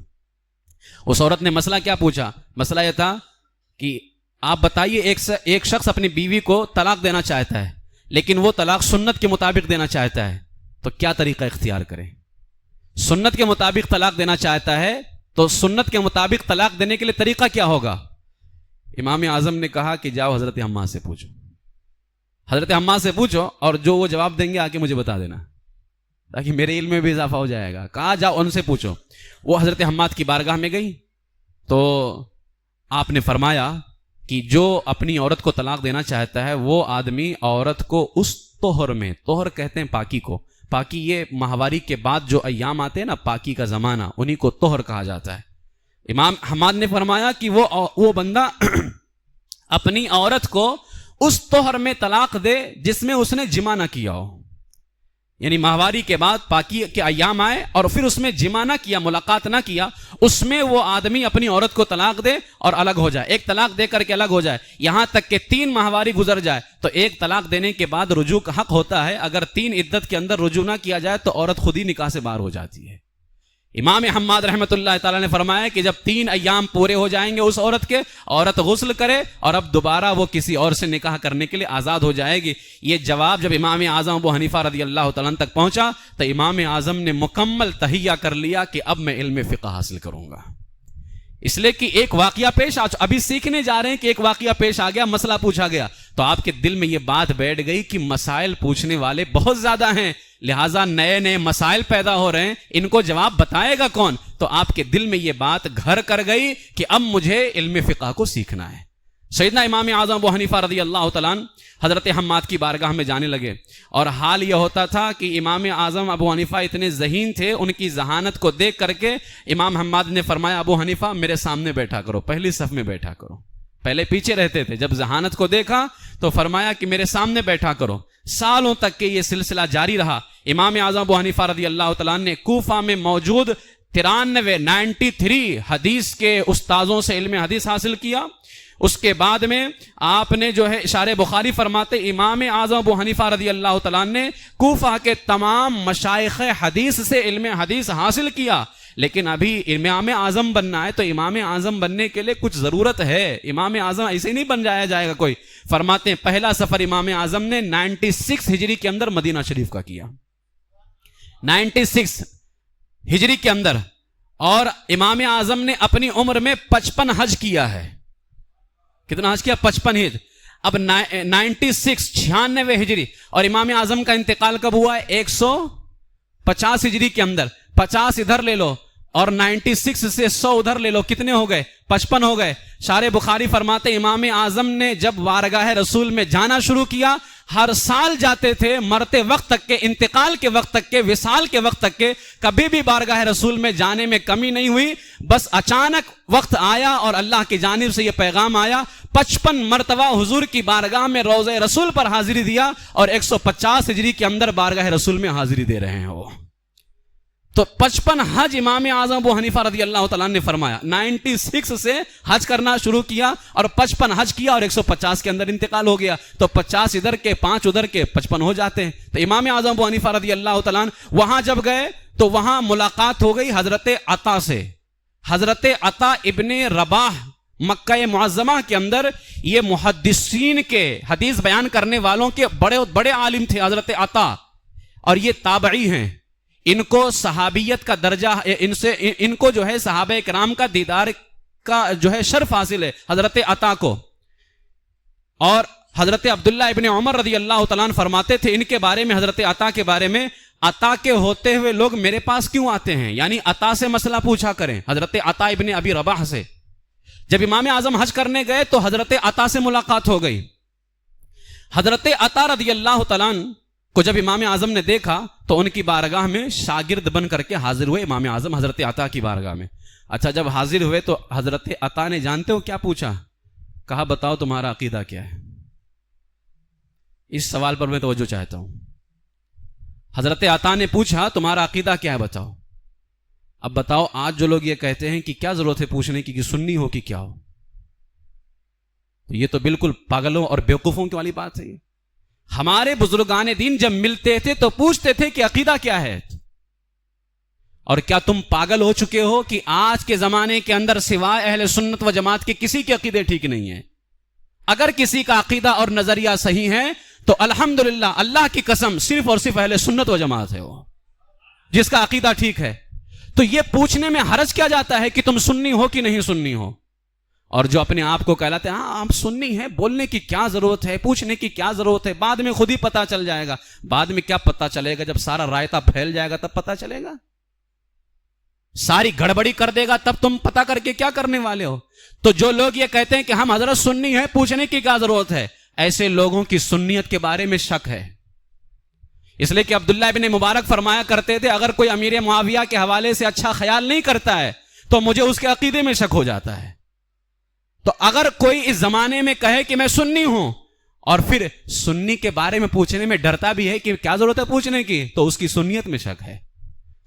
اس عورت نے مسئلہ کیا پوچھا؟ مسئلہ یہ تھا کہ آپ بتائیے ایک شخص اپنی بیوی کو طلاق دینا چاہتا ہے لیکن وہ طلاق سنت کے مطابق دینا چاہتا ہے تو کیا طریقہ اختیار کرے؟ سنت کے مطابق طلاق دینا چاہتا ہے تو سنت کے مطابق طلاق دینے کے لیے طریقہ کیا ہوگا؟ امام اعظم نے کہا کہ جاؤ حضرت حماد سے پوچھو، حضرت حماد سے پوچھو اور جو وہ جواب دیں گے آ کے مجھے بتا دینا تاکہ میرے علم میں بھی اضافہ ہو جائے گا۔ کہا جاؤ ان سے پوچھو۔ وہ حضرت حماد کی بارگاہ میں گئی تو آپ نے فرمایا کہ جو اپنی عورت کو طلاق دینا چاہتا ہے وہ آدمی عورت کو اس طہر میں، طہر کہتے ہیں پاکی کو، پاکی یہ ماہواری کے بعد جو ایام آتے ہیں نا، پاکی کا زمانہ، انہی کو طہر کہا جاتا ہے۔ امام حماد نے فرمایا کہ وہ بندہ اپنی عورت کو اس طہر میں طلاق دے جس میں اس نے جمع نہ کیا ہو، یعنی ماہواری کے بعد پاکی کے ایام آئے اور پھر اس میں جمع نہ کیا، ملاقات نہ کیا، اس میں وہ آدمی اپنی عورت کو طلاق دے اور الگ ہو جائے، ایک طلاق دے کر کے الگ ہو جائے، یہاں تک کہ 3 ماہواری گزر جائے تو ایک طلاق دینے کے بعد رجوع کا حق ہوتا ہے۔ اگر 3 عدت کے اندر رجوع نہ کیا جائے تو عورت خود ہی نکاح سے باہر ہو جاتی ہے۔ امام حماد رحمۃ اللہ تعالیٰ نے فرمایا کہ جب 3 ایام پورے ہو جائیں گے اس عورت کے، عورت غسل کرے اور اب دوبارہ وہ کسی اور سے نکاح کرنے کے لیے آزاد ہو جائے گی۔ یہ جواب جب امام اعظم ابو حنیفہ رضی اللہ تعالیٰ تک پہنچا تو امام اعظم نے مکمل تہیہ کر لیا کہ اب میں علم فقہ حاصل کروں گا، اس لیے کہ ایک واقعہ پیش ابھی سیکھنے جا رہے ہیں کہ ایک واقعہ پیش آ گیا، مسئلہ پوچھا گیا تو آپ کے دل میں یہ بات بیٹھ گئی کہ مسائل پوچھنے والے بہت زیادہ ہیں، لہٰذا نئے نئے مسائل پیدا ہو رہے ہیں، ان کو جواب بتائے گا کون؟ تو آپ کے دل میں یہ بات گھر کر گئی کہ اب مجھے علم فقہ کو سیکھنا ہے۔ سیدنا امام اعظم ابو حنیفہ رضی اللہ تعالیٰ حضرت حماد کی بارگاہ میں جانے لگے، اور حال یہ ہوتا تھا کہ امام اعظم ابو حنیفہ اتنے ذہین تھے، ان کی ذہانت کو دیکھ کر کے امام حماد نے فرمایا ابو حنیفہ میرے سامنے بیٹھا کرو، پہلی صف میں بیٹھا کرو۔ پہلے پیچھے رہتے تھے، جب ذہانت کو دیکھا تو فرمایا کہ میرے سامنے بیٹھا کرو۔ سالوں تک کے یہ سلسلہ جاری رہا۔ امام اعظم ابو حنیفہ رضی اللہ تعالیٰ نے کوفہ میں موجود 93 حدیث کے استاذوں سے علم حدیث حاصل کیا۔ اس کے بعد میں آپ نے جو ہے اشارے بخاری فرماتے امام اعظم ابو حنیفہ رضی اللہ تعالیٰ نے کوفہ کے تمام مشائخ حدیث سے علم حدیث حاصل کیا، لیکن ابھی امام اعظم بننا ہے تو امام اعظم بننے کے لیے کچھ ضرورت ہے، امام اعظم ایسے نہیں بن جائے گا کوئی۔ فرماتے ہیں پہلا سفر امام اعظم نے 96 ہجری کے اندر مدینہ شریف کا کیا، 96 ہجری کے اندر، اور امام اعظم نے اپنی عمر میں 55 حج کیا ہے۔ کتنا حج کیا؟ 55 حج۔ اب 96 ہجری، اور امام اعظم کا انتقال کب ہوا ہے؟ 150 ہجری کے اندر۔ 50 ادھر لے لو اور 96 سے 100 ادھر لے لو، کتنے ہو گئے؟ 55 ہو گئے۔ شارح بخاری فرماتے امام اعظم نے جب بارگاہ رسول میں جانا شروع کیا، ہر سال جاتے تھے، مرتے وقت تک کے، انتقال کے وقت تک کے، وصال کے وقت تک کے، کبھی بھی بارگاہ رسول میں جانے میں کمی نہیں ہوئی۔ بس اچانک وقت آیا اور اللہ کی جانب سے یہ پیغام آیا، 55 مرتبہ حضور کی بارگاہ میں روضہ رسول پر حاضری دیا، اور 150 ہجری کے اندر بارگاہ رسول میں حاضری دے رہے ہیں وہ۔ تو 55 حج امام اعظم ابو حنیفہ رضی اللہ تعالیٰ نے فرمایا، 96 سے حج کرنا شروع کیا اور 55 حج کیا اور 150 کے اندر انتقال ہو گیا، تو 50 ادھر کے 5 ادھر کے 55 ہو جاتے ہیں۔ تو امام اعظم ابو حنیفہ رضی اللہ تعالیٰ وہاں جب گئے تو وہاں ملاقات ہو گئی حضرت عطا سے۔ حضرت عطا ابن رباح مکہ معظمہ کے اندر یہ محدثین کے، حدیث بیان کرنے والوں کے بڑے بڑے عالم تھے حضرت عطا، اور یہ تابعی ہیں، ان کو صحابیت کا درجہ، ان کو جو ہے صحابہ کرام کا دیدار کا جو ہے شرف حاصل ہے حضرت عطا کو۔ اور حضرت عبداللہ ابن عمر رضی اللہ تعالیٰ عنہ فرماتے تھے ان کے بارے میں، حضرت عطا کے بارے میں، عطا کے ہوتے ہوئے لوگ میرے پاس کیوں آتے ہیں، یعنی عطا سے مسئلہ پوچھا کریں، حضرت عطا ابن ابی رباح سے۔ جب امام اعظم حج کرنے گئے تو حضرت عطا سے ملاقات ہو گئی۔ حضرت عطا رضی اللہ تعالیٰ عنہ کو جب امام اعظم نے دیکھا تو ان کی بارگاہ میں شاگرد بن کر کے حاضر ہوئے امام اعظم حضرت عطا کی بارگاہ میں۔ اچھا، جب حاضر ہوئے تو حضرت عطا نے جانتے ہو کیا پوچھا؟ کہا بتاؤ تمہارا عقیدہ کیا ہے؟ اس سوال پر میں توجہ چاہتا ہوں۔ حضرت عطا نے پوچھا تمہارا عقیدہ کیا ہے بتاؤ۔ اب بتاؤ آج جو لوگ یہ کہتے ہیں کہ کیا ضرورت ہے پوچھنے کی کہ سنی ہو کہ کیا ہو، تو یہ تو بالکل پاگلوں اور بیوقوفوں کی والی بات ہے۔ ہمارے بزرگان دین جب ملتے تھے تو پوچھتے تھے کہ عقیدہ کیا ہے، اور کیا تم پاگل ہو چکے ہو کہ آج کے زمانے کے اندر سوائے اہل سنت و جماعت کے کسی کے عقیدے ٹھیک نہیں ہیں؟ اگر کسی کا عقیدہ اور نظریہ صحیح ہے تو الحمدللہ اللہ کی قسم صرف اور صرف اہل سنت و جماعت ہے وہ جس کا عقیدہ ٹھیک ہے۔ تو یہ پوچھنے میں حرج کیا جاتا ہے کہ تم سنی ہو کہ نہیں سنی ہو؟ اور جو اپنے آپ کو کہلاتے ہیں ہاں ہم سنی ہیں، بولنے کی کیا ضرورت ہے، پوچھنے کی کیا ضرورت ہے، بعد میں خود ہی پتا چل جائے گا. بعد میں کیا پتا چلے گا؟ جب سارا رائتا پھیل جائے گا تب پتا چلے گا. ساری گڑبڑی کر دے گا تب تم پتا کر کے کیا کرنے والے ہو. تو جو لوگ یہ کہتے ہیں کہ ہم حضرت سنی ہیں، پوچھنے کی کیا ضرورت ہے، ایسے لوگوں کی سنیت کے بارے میں شک ہے. اس لیے کہ عبداللہ ابن مبارک فرمایا کرتے تھے اگر کوئی امیر معاویہ کے حوالے سے اچھا خیال نہیں کرتا ہے تو مجھے اس کے عقیدے میں شک ہو جاتا ہے. تو اگر کوئی اس زمانے میں کہے کہ میں سنی ہوں اور پھر سنی کے بارے میں پوچھنے میں ڈرتا بھی ہے کہ کیا ضرورت ہے پوچھنے کی، تو اس کی سنیت میں شک ہے.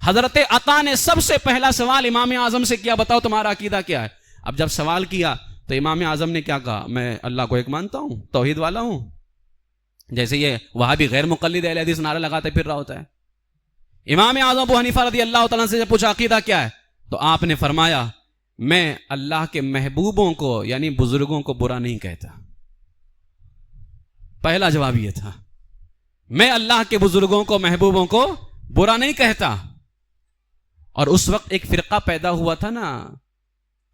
حضرت عطا نے سب سے پہلا سوال امام اعظم سے کیا، بتاؤ تمہارا عقیدہ کیا ہے. اب جب سوال کیا تو امام اعظم نے کیا کہا، میں اللہ کو ایک مانتا ہوں، توحید والا ہوں. جیسے یہ وہاں بھی غیر مقلد اہل حدیث نعرہ لگاتے پھر رہا ہوتا ہے. امام اعظم ابو حنیفہ رضی اللہ تعالیٰ سے جب پوچھا عقیدہ کیا ہے تو آپ نے فرمایا میں اللہ کے محبوبوں کو یعنی بزرگوں کو برا نہیں کہتا. پہلا جواب یہ تھا، میں اللہ کے بزرگوں کو محبوبوں کو برا نہیں کہتا. اور اس وقت ایک فرقہ پیدا ہوا تھا نا،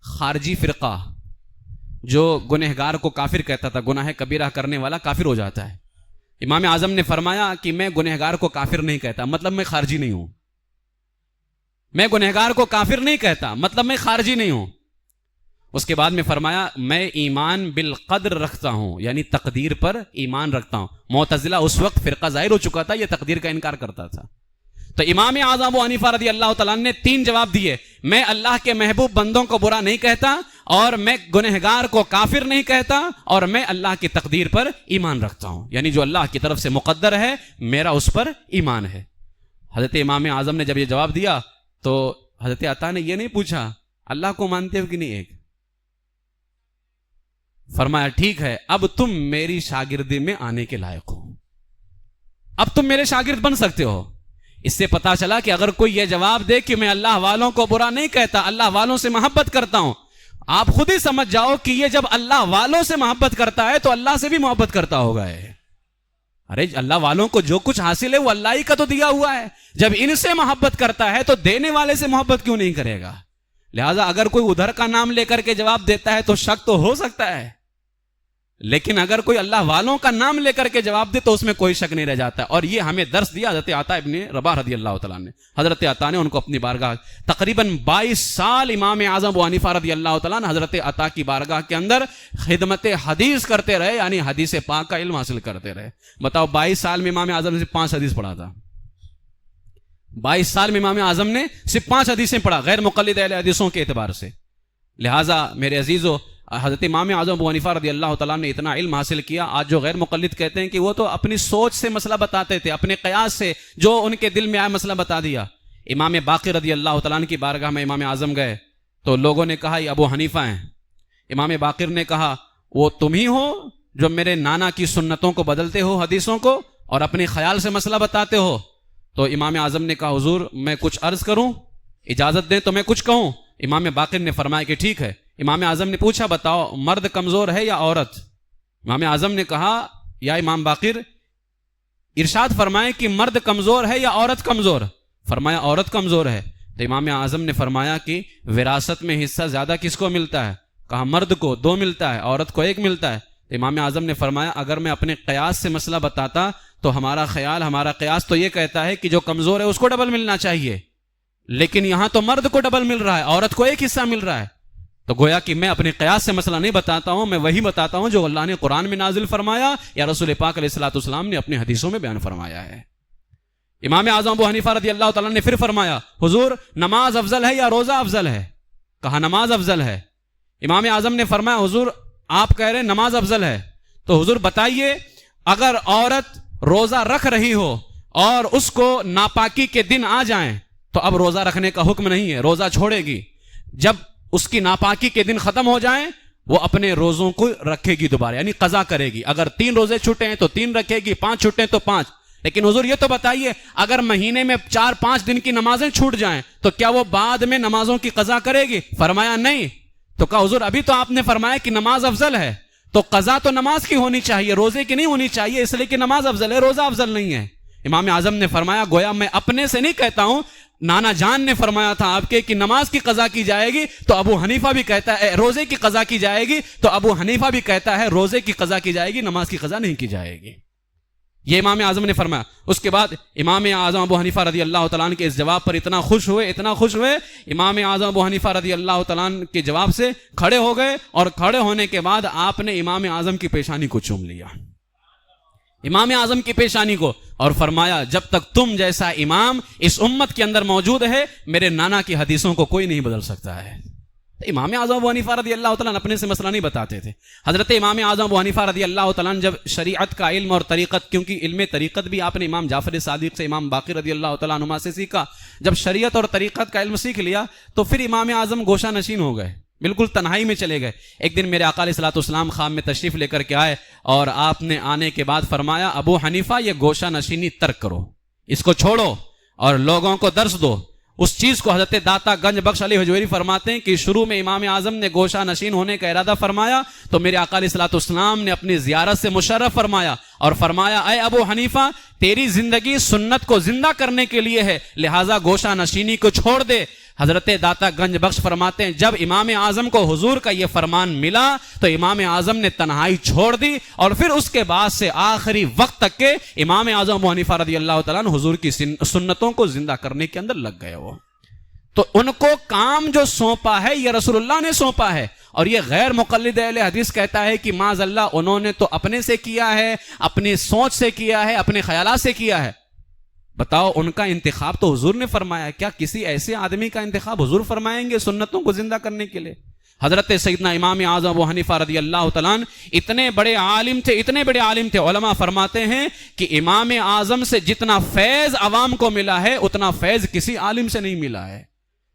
خارجی فرقہ، جو گنہگار کو کافر کہتا تھا، گناہ کبیرہ کرنے والا کافر ہو جاتا ہے. امام اعظم نے فرمایا کہ میں گنہگار کو کافر نہیں کہتا، مطلب میں خارجی نہیں ہوں. میں گنہگار کو کافر نہیں کہتا مطلب میں خارجی نہیں ہوں. اس کے بعد میں فرمایا میں ایمان بالقدر رکھتا ہوں، یعنی تقدیر پر ایمان رکھتا ہوں. معتزلہ اس وقت فرقہ ظاہر ہو چکا تھا، یہ تقدیر کا انکار کرتا تھا. تو امام اعظم ابو حنیفہ رضی اللہ تعالیٰ نے 3 جواب دیے، میں اللہ کے محبوب بندوں کو برا نہیں کہتا، اور میں گنہگار کو کافر نہیں کہتا، اور میں اللہ کی تقدیر پر ایمان رکھتا ہوں، یعنی جو اللہ کی طرف سے مقدر ہے میرا اس پر ایمان ہے. حضرت امام اعظم نے جب یہ جواب دیا تو حضرت عطا نے یہ نہیں پوچھا اللہ کو مانتے ہو کہ نہیں، ایک فرمایا ٹھیک ہے اب تم میری شاگردی میں آنے کے لائق ہو، اب تم میرے شاگرد بن سکتے ہو. اس سے پتا چلا کہ اگر کوئی یہ جواب دے کہ میں اللہ والوں کو برا نہیں کہتا، اللہ والوں سے محبت کرتا ہوں، آپ خود ہی سمجھ جاؤ کہ یہ جب اللہ والوں سے محبت کرتا ہے تو اللہ سے بھی محبت کرتا ہوگا. ارے اللہ والوں کو جو کچھ حاصل ہے وہ اللہ ہی کا تو دیا ہوا ہے. جب ان سے محبت کرتا ہے تو دینے والے سے محبت کیوں نہیں کرے گا؟ لہٰذا اگر کوئی ادھر کا نام لے کر کے جواب دیتا ہے تو شک تو ہو سکتا ہے، لیکن اگر کوئی اللہ والوں کا نام لے کر کے جواب دے تو اس میں کوئی شک نہیں رہ جاتا. اور یہ ہمیں درس دیا حضرت عطا ابن رباح رضی اللہ تعالیٰ نے. حضرت عطا نے ان کو اپنی بارگاہ تقریباً 22 سال امام اعظم ابو حنیفہ رضی اللہ تعالیٰ نے حضرت عطا کی بارگاہ کے اندر خدمت حدیث کرتے رہے، یعنی حدیث پاک کا علم حاصل کرتے رہے. بتاؤ 22 سال میں امام اعظم نے صرف 5 حدیث پڑھا تھا. 22 سال میں امام اعظم نے صرف 5 حدیثیں پڑھا غیر مقلد اہل حدیثوں کے اعتبار سے. لہٰذا میرے عزیزو، حضرت امام اعظم ابو حنیفہ رضی اللہ تعالیٰ نے اتنا علم حاصل کیا. آج جو غیر مقلد کہتے ہیں کہ وہ تو اپنی سوچ سے مسئلہ بتاتے تھے، اپنے قیاس سے جو ان کے دل میں آیا مسئلہ بتا دیا. امام باقر رضی اللہ تعالیٰ کی بارگاہ میں امام اعظم گئے تو لوگوں نے کہا یہ ابو حنیفہ ہیں. امام باقر نے کہا وہ تم ہی ہو جو میرے نانا کی سنتوں کو بدلتے ہو حدیثوں کو اور اپنے خیال سے مسئلہ بتاتے ہو. تو امام اعظم نے کہا حضور میں کچھ عرض کروں، اجازت دیں تو میں کچھ کہوں. امام باقر نے فرمایا کہ ٹھیک ہے. امام اعظم نے پوچھا بتاؤ مرد کمزور ہے یا عورت؟ امام اعظم نے کہا یا امام باقر ارشاد فرمائے کہ مرد کمزور ہے یا عورت کمزور؟ فرمایا عورت کمزور ہے. تو امام اعظم نے فرمایا کہ وراثت میں حصہ زیادہ کس کو ملتا ہے؟ کہا مرد کو 2 ملتا ہے، عورت کو 1 ملتا ہے. تو امام اعظم نے فرمایا اگر میں اپنے قیاس سے مسئلہ بتاتا تو ہمارا قیاس تو یہ کہتا ہے کہ جو کمزور ہے اس کو ڈبل ملنا چاہیے، لیکن یہاں تو مرد کو ڈبل مل رہا ہے، عورت کو 1 حصہ مل رہا ہے. تو گویا کہ میں اپنے قیاس سے مسئلہ نہیں بتاتا ہوں، میں وہی بتاتا ہوں جو اللہ نے قرآن میں نازل فرمایا یا رسول پاک علیہ الصلوۃ والسلام نے اپنی حدیثوں میں بیان فرمایا ہے. امام اعظم ابو حنیفہ رضی اللہ تعالیٰ نے پھر فرمایا حضور نماز افضل ہے یا روزہ افضل ہے؟ کہا نماز افضل ہے. امام اعظم نے فرمایا حضور آپ کہہ رہے ہیں نماز افضل ہے، تو حضور بتائیے اگر عورت روزہ رکھ رہی ہو اور اس کو ناپاکی کے دن آ جائیں تو اب روزہ رکھنے کا حکم نہیں ہے، روزہ چھوڑے گی. جب اس کی ناپاکی کے دن ختم ہو جائیں وہ اپنے روزوں کو رکھے گی دوبارہ، یعنی قضا کرے گی. اگر 3 روزے چھوٹے ہیں تو 3 رکھے گی، 5 چھوٹے ہیں تو 5. لیکن حضور یہ تو بتائیے اگر مہینے میں 4-5 دن کی نمازیں چھوٹ جائیں تو کیا وہ بعد میں نمازوں کی قضا کرے گی؟ فرمایا نہیں. تو کہا حضور ابھی تو آپ نے فرمایا کہ نماز افضل ہے، تو قضا تو نماز کی ہونی چاہیے، روزے کی نہیں ہونی چاہیے، اس لیے کہ نماز افضل ہے، روزہ افضل نہیں ہے. امام اعظم نے فرمایا گویا میں اپنے سے نہیں کہتا ہوں، نانا جان نے فرمایا تھا آپ کے کہ نماز کی قضا کی جائے گی تو ابو حنیفہ بھی کہتا ہے روزے کی قضا کی جائے گی تو ابو حنیفہ بھی کہتا ہے روزے کی قضا کی جائے گی، نماز کی قضا نہیں کی جائے گی. یہ امام اعظم نے فرمایا. اس کے بعد امام اعظم ابو حنیفہ رضی اللہ تعالیٰ عنہ کے اس جواب پر اتنا خوش ہوئے امام اعظم ابو حنیفہ رضی اللہ تعالیٰ عنہ کے جواب سے کھڑے ہو گئے، اور کھڑے ہونے کے بعد آپ نے امام اعظم کی پیشانی کو چوم لیا، امام اعظم کی پیشانی کو، اور فرمایا جب تک تم جیسا امام اس امت کے اندر موجود ہے میرے نانا کی حدیثوں کو کوئی نہیں بدل سکتا ہے. امام اعظم ابو حنیفہ رضی اللہ تعالیٰ اپنے سے مسئلہ نہیں بتاتے تھے. حضرت امام اعظم ابو حنیفہ رضی اللہ تعالیٰ جب شریعت کا علم اور طریقت، کیونکہ علم طریقت بھی آپ نے امام جعفر صادق سے، امام باقر رضی اللہ تعالیٰ عنہ سے سیکھا، جب شریعت اور طریقت کا علم سیکھ لیا تو پھر امام اعظم گوشہ نشین ہو گئے، بالکل تنہائی میں چلے گئے. ایک دن میرے آقا علیہ الصلوۃ والسلام خواب میں تشریف لے کر کے آئے، اور آپ نے آنے کے بعد فرمایا ابو حنیفہ یہ گوشہ نشینی ترک کرو، اس کو چھوڑو اور لوگوں کو درس دو. اس چیز کو حضرت داتا گنج بخش علی حجویری فرماتے ہیں کہ شروع میں امام اعظم نے گوشہ نشین ہونے کا ارادہ فرمایا تو میرے آقا علیہ الصلوۃ والسلام نے اپنی زیارت سے مشرف فرمایا اور فرمایا اے ابو حنیفہ تیری زندگی سنت کو زندہ کرنے کے لیے ہے، لہٰذا گوشہ نشینی کو چھوڑ دے. حضرت داتا گنج بخش فرماتے ہیں جب امام اعظم کو حضور کا یہ فرمان ملا تو امام اعظم نے تنہائی چھوڑ دی، اور پھر اس کے بعد سے آخری وقت تک کے امام اعظم ابو حنیفہ رضی اللہ تعالیٰ عنہ حضور کی سنتوں کو زندہ کرنے کے اندر لگ گئے. وہ تو ان کو کام جو سونپا ہے یہ رسول اللہ نے سونپا ہے، اور یہ غیر مقلد اہل حدیث کہتا ہے کہ معاذ اللہ انہوں نے تو اپنے سے کیا ہے، اپنی سوچ سے کیا ہے، اپنے خیالات سے کیا ہے. بتاؤ ان کا انتخاب تو حضور نے فرمایا، کیا کسی ایسے آدمی کا انتخاب حضور فرمائیں گے سنتوں کو زندہ کرنے کے لیے؟ حضرت سیدنا امام اعظم ابو حنیفہ رضی اللہ تعالیٰ عنہ اتنے بڑے عالم تھے، علماء فرماتے ہیں کہ امام اعظم سے جتنا فیض عوام کو ملا ہے اتنا فیض کسی عالم سے نہیں ملا ہے.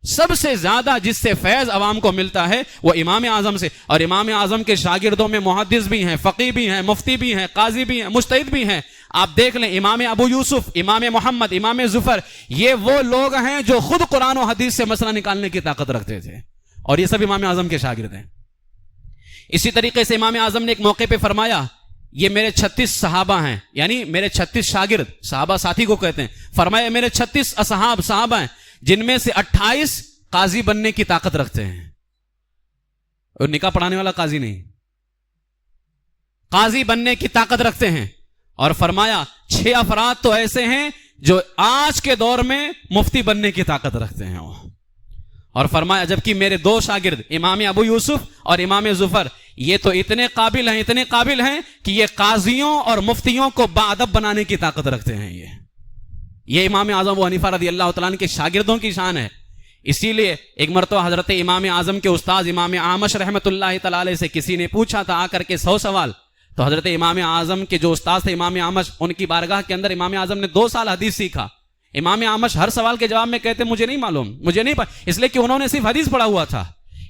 سب سے زیادہ جس سے فیض عوام کو ملتا ہے وہ امام اعظم سے، اور امام اعظم کے شاگردوں میں محدث بھی ہیں، فقیہ بھی ہیں، مفتی بھی ہیں، قاضی بھی ہیں، مجتہد بھی ہیں. آپ دیکھ لیں امام ابو یوسف، امام محمد، امام ظفر، یہ وہ لوگ ہیں جو خود قرآن و حدیث سے مسئلہ نکالنے کی طاقت رکھتے تھے، اور یہ سب امام اعظم کے شاگرد ہیں. اسی طریقے سے امام اعظم نے ایک موقع پہ فرمایا یہ میرے 36 صحابہ ہیں، یعنی میرے 36 شاگرد، صحابہ ساتھی کو کہتے ہیں، فرمایا میرے 36 صحابہ ہیں جن میں سے 28 قاضی بننے کی طاقت رکھتے ہیں. اور نکاح پڑھانے والا قاضی نہیں، قاضی بننے کی طاقت رکھتے ہیں. اور فرمایا 6 افراد تو ایسے ہیں جو آج کے دور میں مفتی بننے کی طاقت رکھتے ہیں. اور فرمایا جبکہ میرے 2 شاگرد امام ابو یوسف اور امام ظفر یہ تو اتنے قابل ہیں کہ یہ قاضیوں اور مفتیوں کو باادب بنانے کی طاقت رکھتے ہیں. یہ امام اعظم ابو حنیفہ رضی اللہ تعالیٰ عنہ کے شاگردوں کی شان ہے. اسی لیے ایک مرتبہ حضرت امام اعظم کے استاد امام اعمش رحمۃ اللہ تعالیٰ علیہ سے کسی نے پوچھا تھا آ کر کے 100 سوال. تو حضرت امام اعظم کے جو استاد تھے امام اعمش، ان کی بارگاہ کے اندر امام اعظم نے 2 سال حدیث سیکھا. امام اعمش ہر سوال کے جواب میں کہتے مجھے نہیں معلوم، مجھے نہیں پتا، اس لیے کہ انہوں نے صرف حدیث پڑھا ہوا تھا.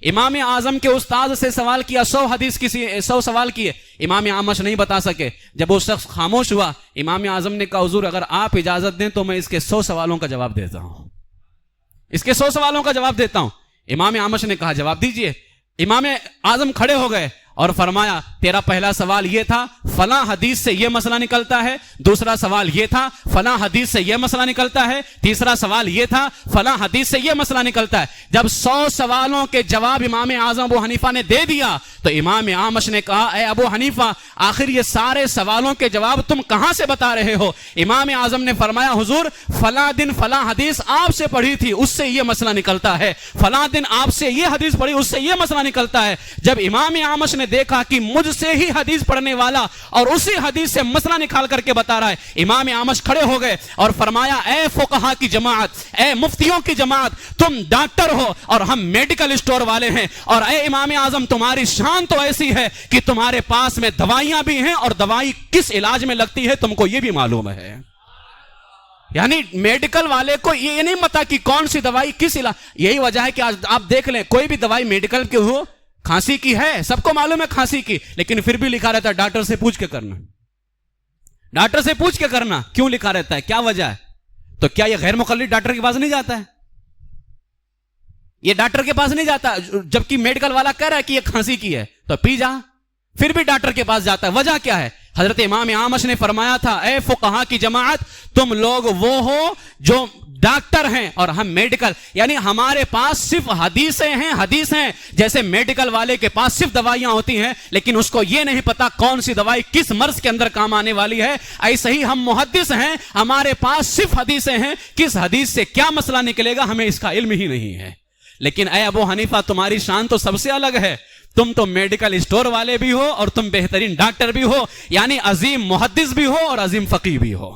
امام اعظم کے استاد سے سوال کیا، 100 سوال کیے، امام اعمش نہیں بتا سکے. جب وہ شخص خاموش ہوا امام اعظم نے کہا حضور اگر آپ اجازت دیں تو میں اس کے 100 سوالوں کا جواب دیتا ہوں، اس کے 100 سوالوں کا جواب دیتا ہوں. امام اعمش نے کہا جواب دیجئے. امام اعظم کھڑے ہو گئے اور فرمایا تیرا پہلا سوال یہ تھا فلاں حدیث سے یہ مسئلہ نکلتا ہے، دوسرا سوال یہ تھا فلاں حدیث سے یہ مسئلہ نکلتا ہے، تیسرا سوال یہ تھا فلاں حدیث سے یہ مسئلہ نکلتا ہے. جب 100 سوالوں کے جواب امام اعظم ابو حنیفہ نے دے دیا تو امام اعمش نے کہا اے ابو حنیفہ آخر یہ سارے سوالوں کے جواب تم کہاں سے بتا رہے ہو؟ امام اعظم نے فرمایا حضور فلاں دن فلاں حدیث آپ سے پڑھی تھی اس سے یہ مسئلہ نکلتا ہے، فلاں دن آپ سے یہ حدیث پڑھی اس سے یہ مسئلہ نکلتا ہے. جب امام اعمش نے دیکھا کہ مجھ سے ہی حدیث پڑھنے والا اور اسی حدیث سے مسئلہ نکال کر کے بتا رہا ہے، امام اعمش کھڑے ہو گئے اور فرمایا اے فقہا کی جماعت، اے مفتیوں کی جماعت، تم ڈاکٹر ہو اور ہم میڈیکل اسٹور والے ہیں، اور اے امام اعظم تمہاری شان تو ایسی ہے کہ تمہارے پاس میں دوائیاں بھی ہیں اور دوائی کس علاج میں لگتی ہے تم کو یہ بھی معلوم ہے. یعنی میڈیکل والے کو یہ نہیں پتا کہ کون سی دوائی کس علاج. یہی وجہ ہے کہ آج آپ دیکھ لیں کوئی بھی دوائی میڈیکل کی ہو، کھانسی کی ہے سب کو معلوم ہے کھانسی کی، لیکن پھر بھی لکھا رہتا ہے ڈاکٹر سے پوچھ کے کرنا. ڈاکٹر سے پوچھ کے کرنا کیوں لکھا رہتا ہے؟ کیا وجہ ہے؟ تو کیا یہ غیر مقلد ڈاکٹر کے پاس نہیں جاتا ہے؟ یہ ڈاکٹر کے پاس نہیں جاتا جبکہ میڈیکل والا کہہ رہا ہے کہ یہ کھانسی کی ہے تو پی جا، پھر بھی ڈاکٹر کے پاس جاتا ہے. وجہ کیا ہے؟ حضرت امام اعمش نے فرمایا تھا اے فقہا کی جماعت تم لوگ وہ ہو جو ڈاکٹر ہیں اور ہم میڈیکل، یعنی ہمارے پاس صرف حدیث ہیں جیسے میڈیکل والے کے پاس صرف دوائیاں ہوتی ہیں، لیکن اس کو یہ نہیں پتا کون سی دوائی کس مرض کے اندر کام آنے والی ہے. ایسے ہی ہم محدث ہیں، ہمارے پاس صرف حدیثیں ہیں، کس حدیث سے کیا مسئلہ نکلے گا ہمیں اس کا علم ہی نہیں ہے. لیکن اے ابو حنیفہ تمہاری شان تو سب سے الگ ہے، تم تو میڈیکل اسٹور والے بھی ہو اور تم بہترین ڈاکٹر بھی ہو، یعنی عظیم محدث بھی ہو اور عظیم فقیہ بھی ہو.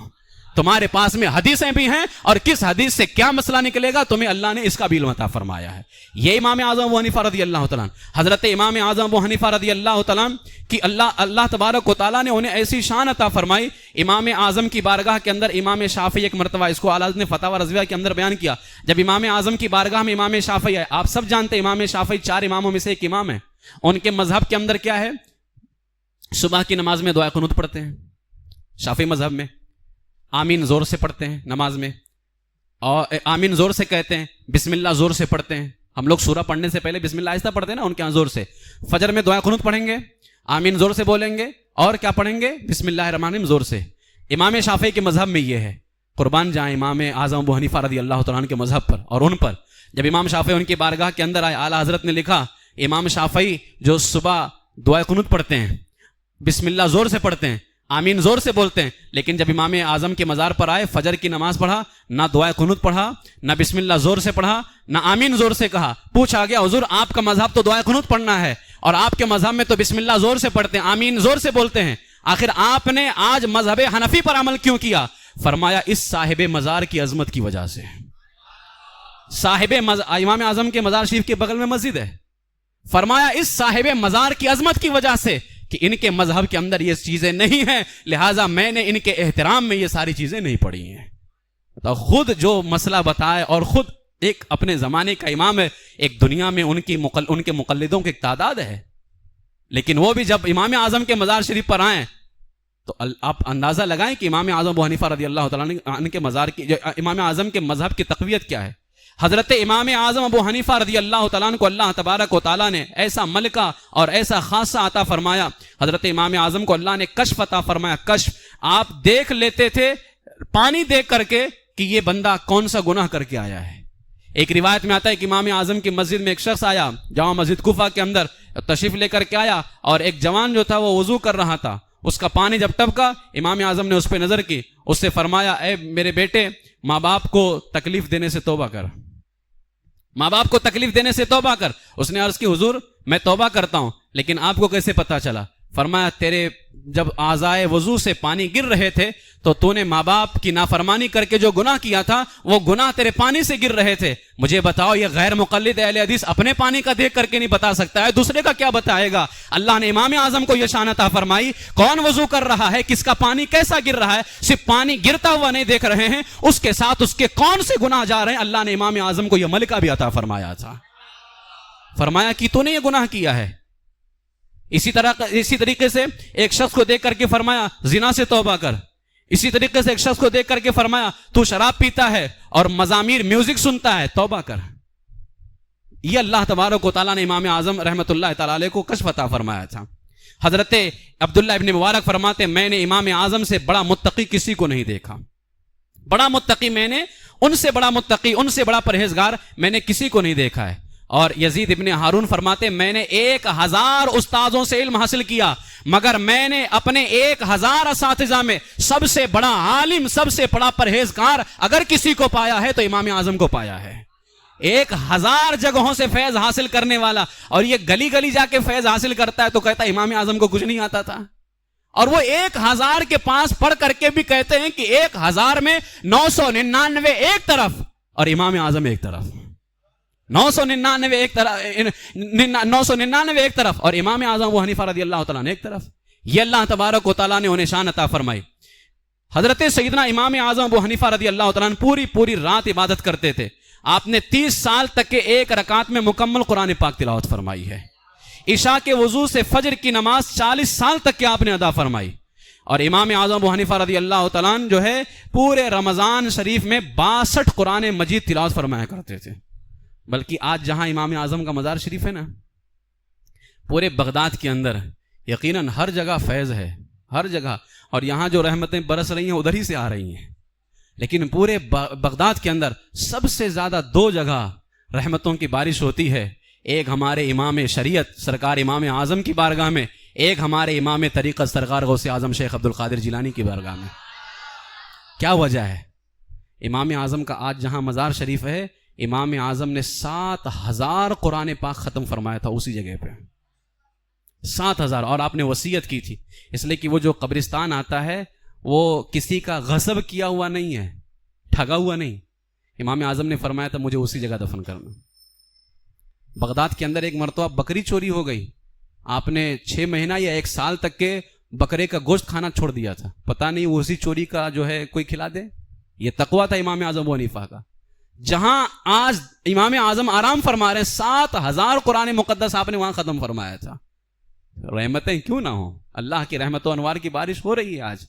تمہارے پاس میں حدیثیں بھی ہیں اور کس حدیث سے کیا مسئلہ نکلے گا تمہیں اللہ نے اس کا بھی علم عطا فرمایا ہے. یہ امام اعظم ابو حنیفہ رضی اللہ تعالیٰ حضرت امام اعظم ابو حنیفہ رضی اللہ تعالیٰ کہ اللہ تبارک و تعالیٰ نے انہیں ایسی شان عطا فرمائی. امام اعظم کی بارگاہ کے اندر امام شافعی ایک مرتبہ، اس کو اعلی حضرت نے فتاوی رضویہ کے اندر بیان کیا، جب امام اعظم کی بارگاہ میں امام شافعی آئے، آپ سب جانتے ہیں امام شافعی 4 اماموں میں سے ایک امام ہے. ان کے مذہب کے اندر کیا ہے؟ صبح کی نماز میں دعائے قنوت پڑھتے ہیں. شافعی مذہب میں آمین زور سے پڑھتے ہیں نماز میں، اور آمین زور سے کہتے ہیں، بسم اللہ زور سے پڑھتے ہیں. ہم لوگ سورہ پڑھنے سے پہلے بسم اللہ آہستہ پڑھتے ہیں نا، ان کے یہاں زور سے. فجر میں دعائے قنوت پڑھیں گے، آمین زور سے بولیں گے، اور کیا پڑھیں گے؟ بسم اللہ الرحمن الرحیم زور سے. امام شافعی کے مذہب میں یہ ہے. قربان جائیں امام اعظم ابو حنیفہ رضی اللہ تعالیٰ عنہ کے مذہب پر اور ان پر. جب امام شافعی ان کی بارگاہ کے اندر آئے، اعلیٰ حضرت نے لکھا امام شافعی جو صبح دعائے قنوت پڑھتے ہیں، بسم اللہ زور سے پڑھتے ہیں، آمین زور سے بولتے ہیں، لیکن جب امام اعظم کے مزار پر آئے، فجر کی نماز پڑھا، نہ دعائے قنوت پڑھا، نہ بسم اللہ زور سے پڑھا، نہ آمین زور سے کہا. پوچھا گیا حضور آپ کا مذہب تو دعائے قنوت پڑھنا ہے اور آپ کے مذہب میں تو بسم اللہ زور سے پڑھتے ہیں، آمین زور سے بولتے ہیں، آخر آپ نے آج مذہب حنفی پر عمل کیوں کیا؟ فرمایا اس صاحب مزار کی عظمت کی وجہ سے. امام اعظم کے مزار شریف کے بغل میں مسجد ہے. فرمایا اس صاحب مزار کی عظمت کی وجہ سے کہ ان کے مذہب کے اندر یہ چیزیں نہیں ہیں، لہٰذا میں نے ان کے احترام میں یہ ساری چیزیں نہیں پڑھی ہیں. تو خود جو مسئلہ بتائے اور خود ایک اپنے زمانے کا امام ہے، ایک دنیا میں ان کے مقلدوں کی ایک تعداد ہے، لیکن وہ بھی جب امام اعظم کے مزار شریف پر آئیں تو آپ اندازہ لگائیں کہ امام اعظم ابو حنیفہ رضی اللہ تعالیٰ عنہ کے مزار کی، امام اعظم کے مذہب کی تقویت کیا ہے. حضرت امام اعظم ابو حنیفہ رضی اللہ تعالیٰ عنہ کو اللہ تبارک و تعالیٰ نے ایسا ملکہ اور ایسا خاصہ عطا فرمایا. حضرت امام اعظم کو اللہ نے کشف عطا فرمایا. کشف آپ دیکھ لیتے تھے پانی دیکھ کر کے کہ یہ بندہ کون سا گناہ کر کے آیا ہے. ایک روایت میں آتا ہے کہ امام اعظم کی مسجد میں ایک شخص آیا، جامع مسجد کوفہ کے اندر تشریف لے کر کے آیا، اور ایک جوان جو تھا وہ وضو کر رہا تھا. اس کا پانی جب ٹپکا، امام اعظم نے اس پہ نظر کی، اس سے فرمایا اے میرے بیٹے، ماں باپ کو تکلیف دینے سے توبہ کر، ماں باپ کو تکلیف دینے سے توبہ کر. اس نے عرض کی حضور میں توبہ کرتا ہوں، لیکن آپ کو کیسے پتا چلا؟ فرمایا تیرے جب اعضائے وضو سے پانی گر رہے تھے تو نے ماں باپ کی نافرمانی کر کے جو گناہ کیا تھا وہ گناہ تیرے پانی سے گر رہے تھے. مجھے بتاؤ یہ غیر مقلد اہل حدیث اپنے پانی کا دیکھ کر کے نہیں بتا سکتا ہے، دوسرے کا کیا بتائے گا؟ اللہ نے امام اعظم کو یہ شان عطا فرمائی. کون وضو کر رہا ہے، کس کا پانی کیسا گر رہا ہے، صرف پانی گرتا ہوا نہیں دیکھ رہے ہیں، اس کے ساتھ اس کے کون سے گناہ جا رہے ہیں. اللہ نے امام اعظم کو یہ ملکہ بھی عطا فرمایا تھا. فرمایا کہ تو نے یہ گناہ کیا ہے. اسی طریقے سے ایک شخص کو دیکھ کر کے فرمایا زنا سے توبہ کر. اسی طریقے سے ایک شخص کو دیکھ کر کے فرمایا تو شراب پیتا ہے اور مزامیر میوزک سنتا ہے، توبہ کر. یہ اللہ تبارک و تعالیٰ نے امام اعظم رحمت اللہ تعالی علیہ کو کشف عطا فرمایا تھا. حضرت عبداللہ ابن مبارک فرماتے میں نے امام اعظم سے بڑا متقی کسی کو نہیں دیکھا. بڑا متقی میں نے ان سے بڑا متقی، ان سے بڑا پرہیزگار میں نے کسی کو نہیں دیکھا ہے. اور یزید ابن ہارون فرماتے میں نے 1000 استاذوں سے علم حاصل کیا، مگر میں نے اپنے 1000 اساتذہ میں سب سے بڑا عالم، سب سے بڑا پرہیزگار اگر کسی کو پایا ہے تو امام اعظم کو پایا ہے. 1000 جگہوں سے فیض حاصل کرنے والا، اور یہ گلی گلی جا کے فیض حاصل کرتا ہے تو کہتا ہے امام اعظم کو کچھ نہیں آتا تھا. اور وہ 1000 کے پاس پڑھ کر کے بھی کہتے ہیں کہ 1000 میں 999 ایک طرف اور امام اعظم ایک طرف. 999 ایک طرف اور امام اعظم ابو حنیفہ رضی اللہ تعالیٰ نے ایک طرف. یہ اللہ تبارک و تعالیٰ نے انہیں شان عطا فرمائی. حضرت سیدنا امام اعظم ابو حنیفہ رضی اللہ تعالیٰ پوری رات عبادت کرتے تھے. آپ نے 30 سال تک کے ایک رکعت میں مکمل قرآن پاک تلاوت فرمائی ہے. عشاء کے وضو سے فجر کی نماز 40 سال تک کے آپ نے ادا فرمائی. اور امام اعظم ابو حنیفہ رضی اللہ تعالیٰ جو ہے پورے رمضان شریف میں 62 قرآن مجید تلاوت فرمایا کرتے تھے. بلکہ آج جہاں امام اعظم کا مزار شریف ہے نا، پورے بغداد کے اندر یقیناً ہر جگہ فیض ہے، ہر جگہ. اور یہاں جو رحمتیں برس رہی ہیں ادھر ہی سے آ رہی ہیں. لیکن پورے بغداد کے اندر سب سے زیادہ 2 جگہ رحمتوں کی بارش ہوتی ہے، ایک ہمارے امام شریعت سرکار امام اعظم کی بارگاہ میں، ایک ہمارے امام طریقت سرکار غوث اعظم شیخ عبد القادر جیلانی کی بارگاہ میں۔ کیا وجہ ہے؟ امام اعظم کا آج جہاں مزار شریف ہے، امام اعظم نے 7000 قرآن پاک ختم فرمایا تھا اسی جگہ پہ، 7000، اور آپ نے وصیت کی تھی، اس لیے کہ وہ جو قبرستان آتا ہے وہ کسی کا غصب کیا ہوا نہیں ہے، ٹھگا ہوا نہیں۔ امام اعظم نے فرمایا تھا مجھے اسی جگہ دفن کرنا۔ بغداد کے اندر ایک مرتبہ بکری چوری ہو گئی، آپ نے 6 مہینہ یا 1 سال تک کے بکرے کا گوشت کھانا چھوڑ دیا تھا، پتہ نہیں وہ اسی چوری کا جو ہے کوئی کھلا دے۔ یہ تقویٰ تھا امام اعظم ابو حنیفہ کا۔ جہاں آج امام اعظم آرام فرما رہے ہیں، 7000 قرآن مقدس آپ نے وہاں ختم فرمایا تھا۔ رحمتیں کیوں نہ ہوں، اللہ کی رحمت و انوار کی بارش ہو رہی ہے آج۔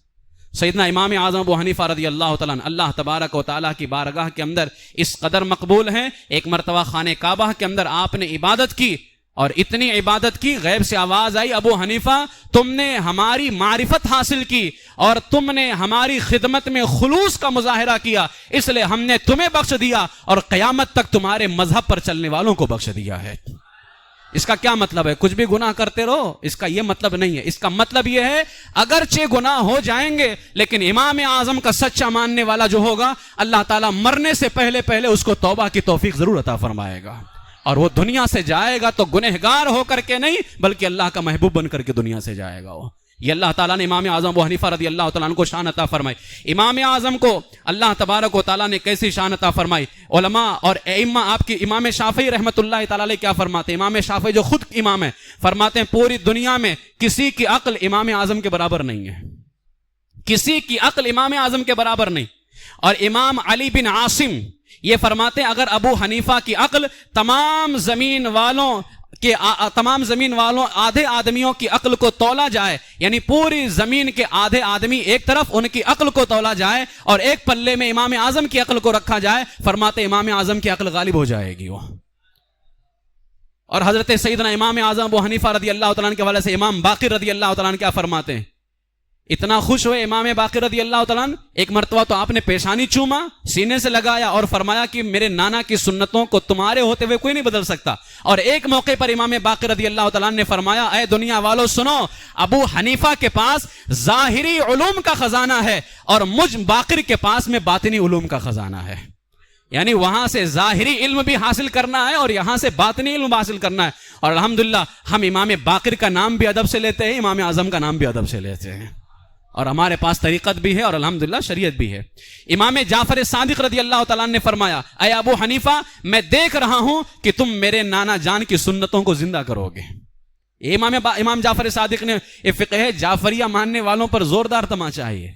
سیدنا امام اعظم ابو حنیفہ رضی اللہ تعالیٰ عنہ اللہ تبارک و تعالیٰ کی بارگاہ کے اندر اس قدر مقبول ہیں، ایک مرتبہ خانہ کعبہ کے اندر آپ نے عبادت کی، اور اتنی عبادت کی غیب سے آواز آئی، ابو حنیفہ تم نے ہماری معرفت حاصل کی اور تم نے ہماری خدمت میں خلوص کا مظاہرہ کیا، اس لیے ہم نے تمہیں بخش دیا اور قیامت تک تمہارے مذہب پر چلنے والوں کو بخش دیا ہے۔ اس کا کیا مطلب ہے؟ کچھ بھی گناہ کرتے رہو، اس کا یہ مطلب نہیں ہے۔ اس کا مطلب یہ ہے اگرچہ گناہ ہو جائیں گے لیکن امام اعظم کا سچا ماننے والا جو ہوگا، اللہ تعالیٰ مرنے سے پہلے اس کو توبہ کی توفیق ضرور عطا فرمائے گا، اور وہ دنیا سے جائے گا تو گنہگار ہو کر کے نہیں بلکہ اللہ کا محبوب بن کر کے دنیا سے جائے گا۔ وہ یہ اللہ تعالیٰ نے امام اعظم ابو حنیفہ رضی اللہ تعالیٰ عنہ کو شان عطا فرمائی۔ امام اعظم کو اللہ تبارک و تعالیٰ نے کیسی شان عطا فرمائی؟ علماء اور ائمہ آپ کی امام شافعی رحمۃ اللہ تعالیٰ علیہ کیا فرماتے ہیں؟ امام شافعی جو خود امام ہے فرماتے ہیں پوری دنیا میں کسی کی عقل امام اعظم کے برابر نہیں ہے، کسی کی عقل امام اعظم کے برابر نہیں۔ اور امام علی بن عاصم یہ فرماتے ہیں اگر ابو حنیفہ کی عقل تمام زمین والوں آدھے آدمیوں کی عقل کو تولا جائے، یعنی پوری زمین کے آدھے آدمی ایک طرف ان کی عقل کو تولا جائے اور ایک پلے میں امام اعظم کی عقل کو رکھا جائے، فرماتے امام اعظم کی عقل غالب ہو جائے گی وہ۔ اور حضرت سیدنا امام اعظم ابو حنیفہ رضی اللہ تعالیٰ عنہ کے حوالے سے امام باقر رضی اللہ تعالیٰ عنہ کیا فرماتے ہیں؟ اتنا خوش ہوئے امام باقر رضی اللہ تعالیٰ عنہ، ایک مرتبہ تو آپ نے پیشانی چوما، سینے سے لگایا اور فرمایا کہ میرے نانا کی سنتوں کو تمہارے ہوتے ہوئے کوئی نہیں بدل سکتا۔ اور ایک موقع پر امام باقر رضی اللہ تعالیٰ عنہ نے فرمایا اے دنیا والو سنو، ابو حنیفہ کے پاس ظاہری علوم کا خزانہ ہے اور مجھ باقر کے پاس میں باطنی علوم کا خزانہ ہے، یعنی وہاں سے ظاہری علم بھی حاصل کرنا ہے اور یہاں سے باطنی علم حاصل کرنا ہے۔ اور الحمدللہ ہم امام باقر کا نام بھی ادب سے لیتے ہیں، امام اعظم کا نام بھی ادب سے لیتے ہیں، اور ہمارے پاس طریقت بھی ہے اور الحمدللہ شریعت بھی ہے۔ امام جعفر صادق رضی اللہ تعالیٰ نے فرمایا اے ابو حنیفہ میں دیکھ رہا ہوں کہ تم میرے نانا جان کی سنتوں کو زندہ کرو گے۔ امام جعفر صادق نے فقہ جعفریہ ماننے والوں پر زوردار تماچا ہے،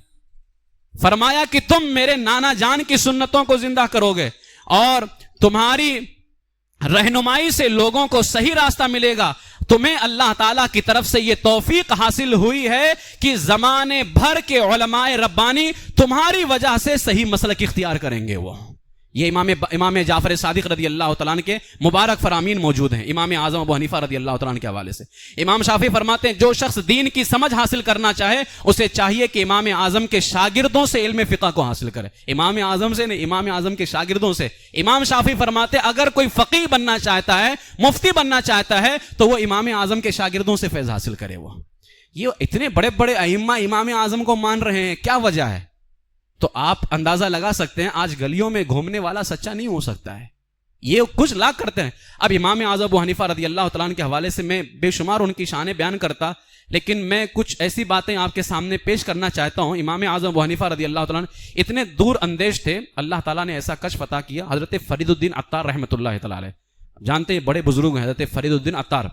فرمایا کہ تم میرے نانا جان کی سنتوں کو زندہ کرو گے اور تمہاری رہنمائی سے لوگوں کو صحیح راستہ ملے گا۔ تمہیں اللہ تعالیٰ کی طرف سے یہ توفیق حاصل ہوئی ہے کہ زمانے بھر کے علماء ربانی تمہاری وجہ سے صحیح مسلک اختیار کریں گے۔ وہ یہ امام جعفر صادق رضی اللہ تعالیٰ عنہ کے مبارک فرامین موجود ہیں امام اعظم ابو حنیفہ رضی اللہ تعالیٰ عنہ کے حوالے سے۔ امام شافعی فرماتے ہیں جو شخص دین کی سمجھ حاصل کرنا چاہے اسے چاہیے کہ امام اعظم کے شاگردوں سے علم فقہ کو حاصل کرے، امام اعظم سے نہیں، امام اعظم کے شاگردوں سے۔ امام شافعی فرماتے ہیں اگر کوئی فقیہ بننا چاہتا ہے، مفتی بننا چاہتا ہے تو وہ امام اعظم کے شاگردوں سے فیض حاصل کرے۔ وہ یہ اتنے بڑے بڑے ائمہ امام اعظم کو مان رہے ہیں، کیا وجہ ہے؟ تو آپ اندازہ لگا سکتے ہیں آج گلیوں میں گھومنے والا سچا نہیں ہو سکتا ہے، یہ کچھ لاکھ کرتے ہیں۔ اب امام اعظم ابو حنیفہ رضی اللہ تعالیٰ عنہ کے حوالے سے میں بے شمار ان کی شانیں بیان کرتا، لیکن میں کچھ ایسی باتیں آپ کے سامنے پیش کرنا چاہتا ہوں۔ امام اعظم ابو حنیفہ رضی اللہ تعالیٰ عنہ اتنے دور اندیش تھے، اللہ تعالیٰ نے ایسا کشف عطا کیا۔ حضرت فرید الدین عطار رحمۃ اللہ تعالیٰ علیہ، جانتے ہیں بڑے بزرگ ہیں حضرت فرید الدین عطار،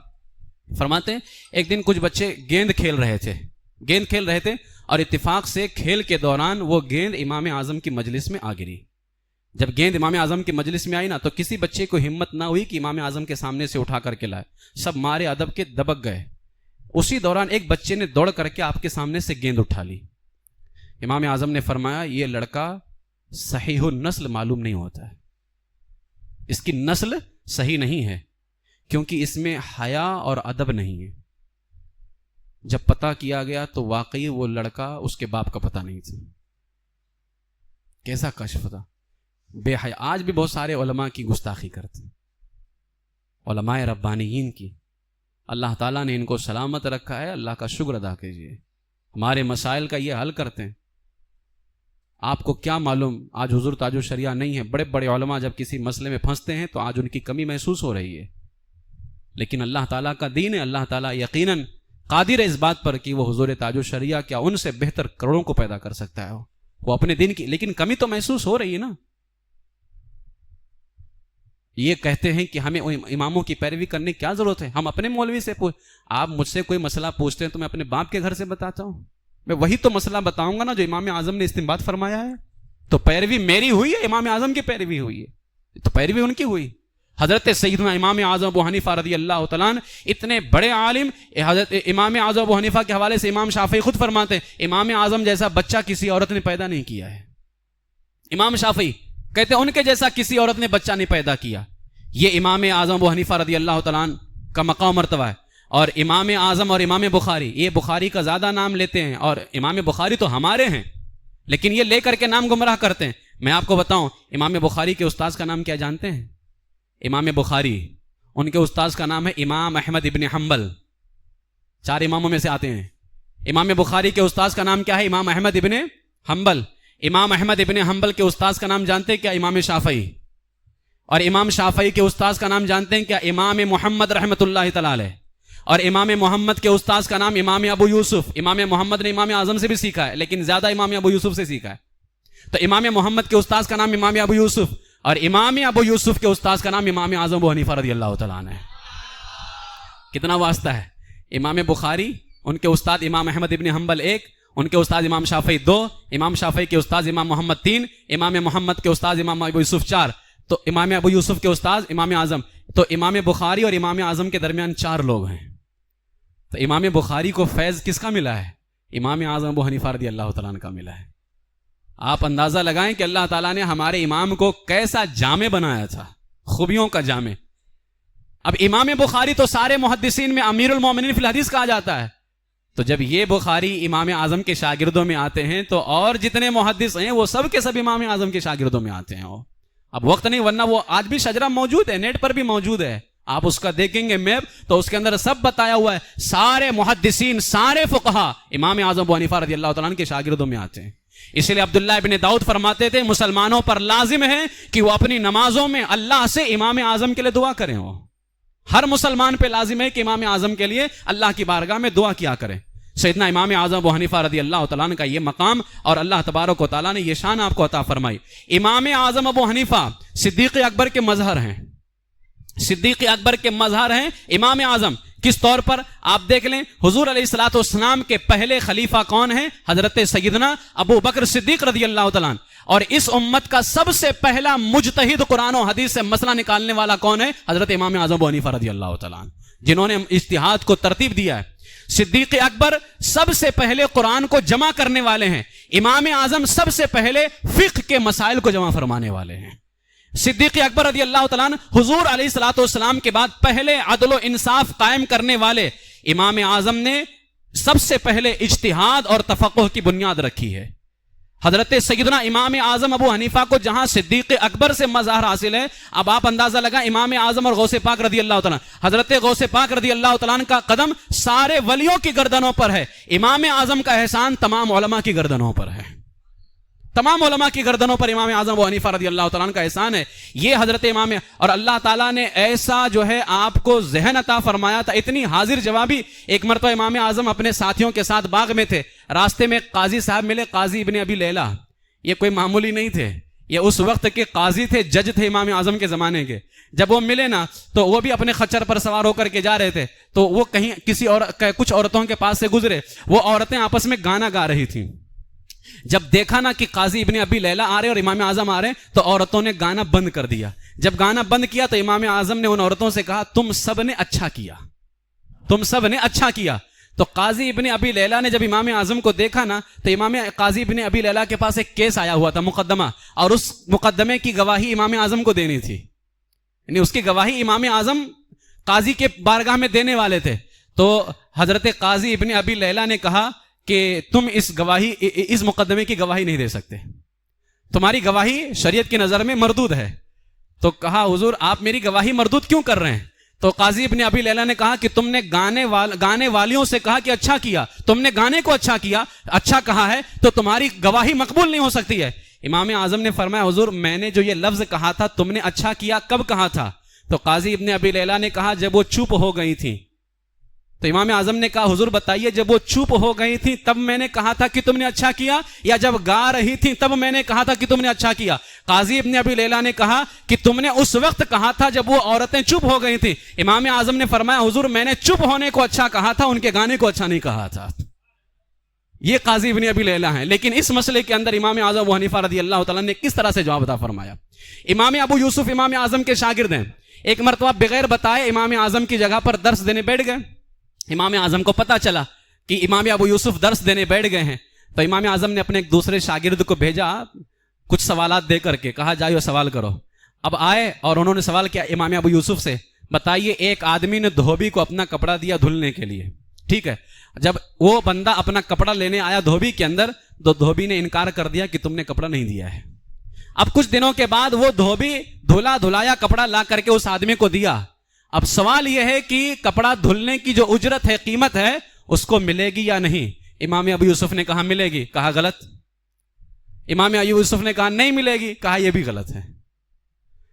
فرماتے ہیں ایک دن کچھ بچے گیند کھیل رہے تھے اور اتفاق سے کھیل کے دوران وہ گیند امام اعظم کی مجلس میں آ گری۔ جب گیند امام اعظم کی مجلس میں آئی نا تو کسی بچے کو ہمت نہ ہوئی کہ امام اعظم کے سامنے سے اٹھا کر کے لائے، سب مارے ادب کے دبک گئے۔ اسی دوران ایک بچے نے دوڑ کر کے آپ کے سامنے سے گیند اٹھا لی۔ امام اعظم نے فرمایا یہ لڑکا صحیح النسل معلوم نہیں ہوتا ہے، اس کی نسل صحیح نہیں ہے کیونکہ اس میں حیا اور ادب نہیں ہے۔ جب پتہ کیا گیا تو واقعی وہ لڑکا اس کے باپ کا پتہ نہیں تھا۔ کیسا کشف تھا. بے حیا. آج بھی بہت سارے علماء کی گستاخی کرتے ہیں، علماء ربانیین کی. اللہ تعالیٰ نے ان کو سلامت رکھا ہے، اللہ کا شکر ادا کیجیے. ہمارے مسائل کا یہ حل کرتے ہیں. آپ کو کیا معلوم آج حضور تاج الشریعہ نہیں ہے. بڑے بڑے علماء جب کسی مسئلے میں پھنستے ہیں تو آج ان کی کمی محسوس ہو رہی ہے، لیکن اللہ تعالیٰ کا دین ہے. اللہ تعالیٰ یقیناً قادر ہے اس بات پر کہ وہ حضور تاج الشریعہ کیا ان سے بہتر کروڑوں کو پیدا کر سکتا ہے وہ اپنے دین کی. لیکن کمی تو محسوس ہو رہی ہے نا. یہ کہتے ہیں کہ ہمیں اماموں کی پیروی کرنے کی کیا ضرورت ہے. ہم اپنے مولوی سے آپ مجھ سے کوئی مسئلہ پوچھتے ہیں تو میں اپنے باپ کے گھر سے بتاتا ہوں. میں وہی تو مسئلہ بتاؤں گا نا جو امام اعظم نے استنباط فرمایا ہے. تو پیروی میری ہوئی ہے، امام اعظم کی پیروی ہوئی ہے، تو پیروی ان کی ہوئی. حضرت سیدنا امام اعظم ابو حنیفہ رضی اللہ تعالیٰ عنہ اتنے بڑے عالم. حضرت امام اعظم ابو حنیفہ کے حوالے سے امام شافعی خود فرماتے ہیں امام اعظم جیسا بچہ کسی عورت نے پیدا نہیں کیا ہے. امام شافعی کہتے ہیں ان کے جیسا کسی عورت نے بچہ نہیں پیدا کیا. یہ امام اعظم ابو حنیفہ رضی اللہ تعالیٰ عنہ کا مقام مرتبہ ہے. اور امام اعظم اور امام بخاری، یہ بخاری کا زیادہ نام لیتے ہیں اور امام بخاری تو ہمارے ہیں، لیکن یہ لے کر کے نام گمراہ کرتے ہیں. میں آپ کو بتاؤں امام بخاری کے استاذ کا نام کیا جانتے ہیں؟ امام بخاری ان کے استاذ کا نام ہے امام احمد ابن حنبل. 4 اماموں میں سے آتے ہیں. امام بخاری کے استاذ کا نام کیا ہے؟ امام احمد ابن حنبل. امام احمد ابن حنبل کے استاذ کا نام جانتے ہیں کیا؟ امام شافعی. اور امام شافعی کے استاذ کا نام جانتے ہیں کیا؟ امام محمد رحمۃ اللہ تعالی علیہ. اور امام محمد کے استاذ کا نام امام ابو یوسف. امام محمد نے امام اعظم سے بھی سیکھا ہے لیکن زیادہ امام ابو یوسف سے سیکھا ہے. تو امام محمد کے استاذ کا نام امام ابو یوسف اور امام ابو یوسف کے استاذ کا نام امام اعظم ابو حنیفہ رضی اللہ تعالیٰ عنہ ہے. کتنا واسطہ ہے. امام بخاری ان کے استاد امام احمد ابن حنبل 1، ان کے استاد امام شافعی 2، امام شافعی کے استاد امام محمد 3، امام محمد کے استاد امام ابو یوسف 4، تو امام ابو یوسف کے استاد امام اعظم. تو امام بخاری اور امام اعظم کے درمیان 4 لوگ ہیں. تو امام بخاری کو فیض کس کا ملا ہے؟ امام اعظم ابو حنیفہ رضی اللہ تعالیٰ عنہ کا ملا ہے. آپ اندازہ لگائیں کہ اللہ تعالیٰ نے ہمارے امام کو کیسا جامع بنایا تھا، خوبیوں کا جامع. اب امام بخاری تو سارے محدثین میں امیر المومنین فی الحدیث کہا جاتا ہے. تو جب یہ بخاری امام اعظم کے شاگردوں میں آتے ہیں تو اور جتنے محدث ہیں وہ سب کے سب امام اعظم کے شاگردوں میں آتے ہیں. اب وقت نہیں، ورنہ وہ آج بھی شجرہ موجود ہے، نیٹ پر بھی موجود ہے. آپ اس کا دیکھیں گے میپ تو اس کے اندر سب بتایا ہوا ہے. سارے محدثین، سارے فقہا امام اعظم ابو حنیفہ رضی اللہ تعالیٰ عنہ کے شاگردوں میں آتے ہیں. اس لیے عبداللہ ابن داؤد فرماتے تھے مسلمانوں پر لازم ہے کہ وہ اپنی نمازوں میں اللہ سے امام اعظم کے لیے دعا کریں. ہر مسلمان پہ لازم ہے کہ امام اعظم کے لیے اللہ کی بارگاہ میں دعا کیا کریں. سیدنا امام اعظم ابو حنیفہ رضی اللہ تعالیٰ عنہ کا یہ مقام اور اللہ تبارک و تعالیٰ نے یہ شان آپ کو عطا فرمائی. امام اعظم ابو حنیفہ صدیق اکبر کے مظہر ہیں. صدیق اکبر کے مظہر ہیں امام اعظم. کس طور پر؟ آپ دیکھ لیں حضور علیہ الصلوۃ والسلام کے پہلے خلیفہ کون ہیں؟ حضرت سیدنا ابو بکر صدیق رضی اللہ تعالیٰ عنہ. اور اس امت کا سب سے پہلا مجتہد قرآن و حدیث سے مسئلہ نکالنے والا کون ہے؟ حضرت امام اعظم ابو حنیفہ رضی اللہ تعالیٰ عنہ، جنہوں نے اجتہاد کو ترتیب دیا ہے. صدیق اکبر سب سے پہلے قرآن کو جمع کرنے والے ہیں. امام اعظم سب سے پہلے فقہ کے مسائل کو جمع فرمانے والے ہیں. صدیق اکبر رضی اللہ تعالیٰ عنہ حضور علیہ الصلوۃ والسلام کے بعد پہلے عدل و انصاف قائم کرنے والے. امام اعظم نے سب سے پہلے اجتہاد اور تفقہ کی بنیاد رکھی ہے. حضرت سیدنا امام اعظم ابو حنیفہ کو جہاں صدیق اکبر سے مظہر حاصل ہے، اب آپ اندازہ لگا امام اعظم اور غوث پاک رضی اللہ تعالیٰ، حضرت غوث پاک رضی اللہ تعالیٰ کا قدم سارے ولیوں کی گردنوں پر ہے. امام اعظم کا احسان تمام علماء کی گردنوں پر ہے. تمام علماء کی گردنوں پر امام اعظم ابو حنیفہ رضی اللہ تعالیٰ کا احسان ہے. یہ حضرت امام، اور اللہ تعالیٰ نے ایسا جو ہے آپ کو ذہن عطا فرمایا تھا، اتنی حاضر جوابی. ایک مرتبہ امام اعظم اپنے ساتھیوں کے ساتھ باغ میں تھے، راستے میں قاضی صاحب ملے، قاضی ابن ابی لیلہ. یہ کوئی معمولی نہیں تھے، یہ اس وقت کے قاضی تھے، جج تھے امام اعظم کے زمانے کے. جب وہ ملے نا تو وہ بھی اپنے خچر پر سوار ہو کر کے جا رہے تھے، تو وہ کہیں کچھ عورتوں کے پاس سے گزرے. وہ عورتیں آپس میں گانا گا رہی تھیں. جب دیکھا نا کہ قاضی ابن ابی لیلہ آ رہے اور امام اعظم آ رہے تو عورتوں نے گانا بند کر دیا. جب گانا بند کیا تو امام اعظم نے ان عورتوں سے کہا تم سب نے اچھا کیا، تم سب نے اچھا کیا. تو قاضی ابن ابی لیلہ نے جب امام اعظم کو دیکھا نا تو قاضی ابن ابی لیلہ کے پاس ایک کیس آیا ہوا تھا، مقدمہ، اور اس مقدمے کی گواہی امام اعظم کو دینی تھی. یعنی اس کی گواہی امام اعظم قاضی کے بارگاہ میں دینے والے تھے. تو حضرت قاضی ابن ابی لیلہ نے کہا کہ تم اس مقدمے کی گواہی نہیں دے سکتے. تمہاری گواہی شریعت کی نظر میں مردود ہے. تو کہا حضور آپ میری گواہی مردود کیوں کر رہے ہیں؟ تو قاضی ابن ابی لیلہ نے کہا کہ تم نے گانے والیوں سے کہا کہ اچھا کیا، تم نے گانے کو اچھا کیا، اچھا کہا ہے تو تمہاری گواہی مقبول نہیں ہو سکتی ہے. امام اعظم نے فرمایا حضور میں نے جو یہ لفظ کہا تھا تم نے اچھا کیا کب کہا تھا؟ تو قاضی ابن ابی لیلہ نے کہا جب وہ چپ ہو گئی تھی. تو امام اعظم نے کہا حضور بتائیے جب وہ چپ ہو گئی تھی تب میں نے کہا تھا کہ تم نے اچھا کیا، یا جب گا رہی تھی تب میں نے کہا تھا کہ تم نے اچھا کیا؟ قاضی ابن ابی لیلہ نے کہا کہ تم نے اس وقت کہا تھا جب وہ عورتیں چپ ہو گئی تھی. امام اعظم نے فرمایا حضور میں نے چپ ہونے کو اچھا کہا تھا، ان کے گانے کو اچھا نہیں کہا تھا. یہ قاضی ابن ابی لیلہ ہیں. لیکن اس مسئلے کے اندر امام اعظم ابو حنیفہ رضی اللہ تعالیٰ نے کس طرح سے جواب عطا فرمایا؟ امام ابو یوسف امام اعظم کے شاگرد ہیں. ایک مرتبہ بغیر بتائے امام اعظم کی جگہ پر درس دینے بیٹھ گئے. امام اعظم کو پتا چلا کہ امام ابو یوسف درس دینے بیٹھ گئے ہیں. تو امام اعظم نے اپنے ایک دوسرے شاگرد کو بھیجا کچھ سوالات دے کر کے، کہا جائیے سوال کرو. اب آئے اور انہوں نے سوال کیا امام ابو یوسف سے، بتائیے ایک آدمی نے دھوبی کو اپنا کپڑا دیا دھلنے کے لیے، ٹھیک ہے، جب وہ بندہ اپنا کپڑا لینے آیا دھوبی کے اندر تو دھوبی نے انکار کر دیا کہ تم نے کپڑا نہیں دیا ہے. اب کچھ دنوں کے بعد وہ دھوبی دھلا دھلایا کپڑا لا کر کے اس آدمی کو دیا. اب سوال یہ ہے کہ کپڑا دھلنے کی جو اجرت ہے، قیمت ہے، اس کو ملے گی یا نہیں؟ امام ابو یوسف نے کہا ملے گی. کہا غلط. امام ابو یوسف نے کہا نہیں ملے گی. کہا یہ بھی غلط ہے.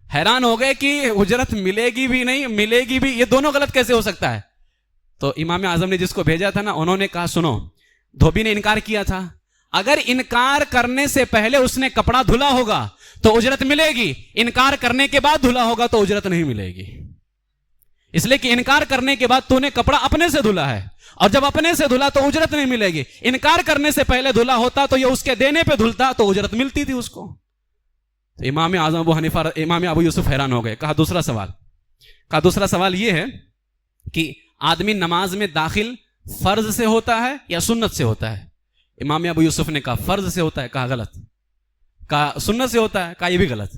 حیران ہو گئے کہ اجرت ملے گی بھی نہیں ملے گی بھی، یہ دونوں غلط کیسے ہو سکتا ہے؟ تو امام اعظم نے جس کو بھیجا تھا نا، انہوں نے کہا سنو، دھوبی نے انکار کیا تھا، اگر انکار کرنے سے پہلے اس نے کپڑا دھلا ہوگا تو اجرت ملے گی، انکار کرنے کے بعد دھلا ہوگا تو اجرت نہیں ملے گی. اس لیے کہ انکار کرنے کے بعد تو نے کپڑا اپنے سے دھلا ہے، اور جب اپنے سے دھلا تو اجرت نہیں ملے گی. انکار کرنے سے پہلے دھلا ہوتا تو یہ اس کے دینے پہ دھلتا تو اجرت ملتی تھی اس کو. تو امام اعظم ابو حنیفہ امام ابو یوسف حیران ہو گئے. کہا دوسرا سوال یہ ہے کہ آدمی نماز میں داخل فرض سے ہوتا ہے یا سنت سے ہوتا ہے؟ امام ابو یوسف نے کہا فرض سے ہوتا ہے. کہا غلط. کہا سنت سے ہوتا ہے. کہا یہ بھی غلط.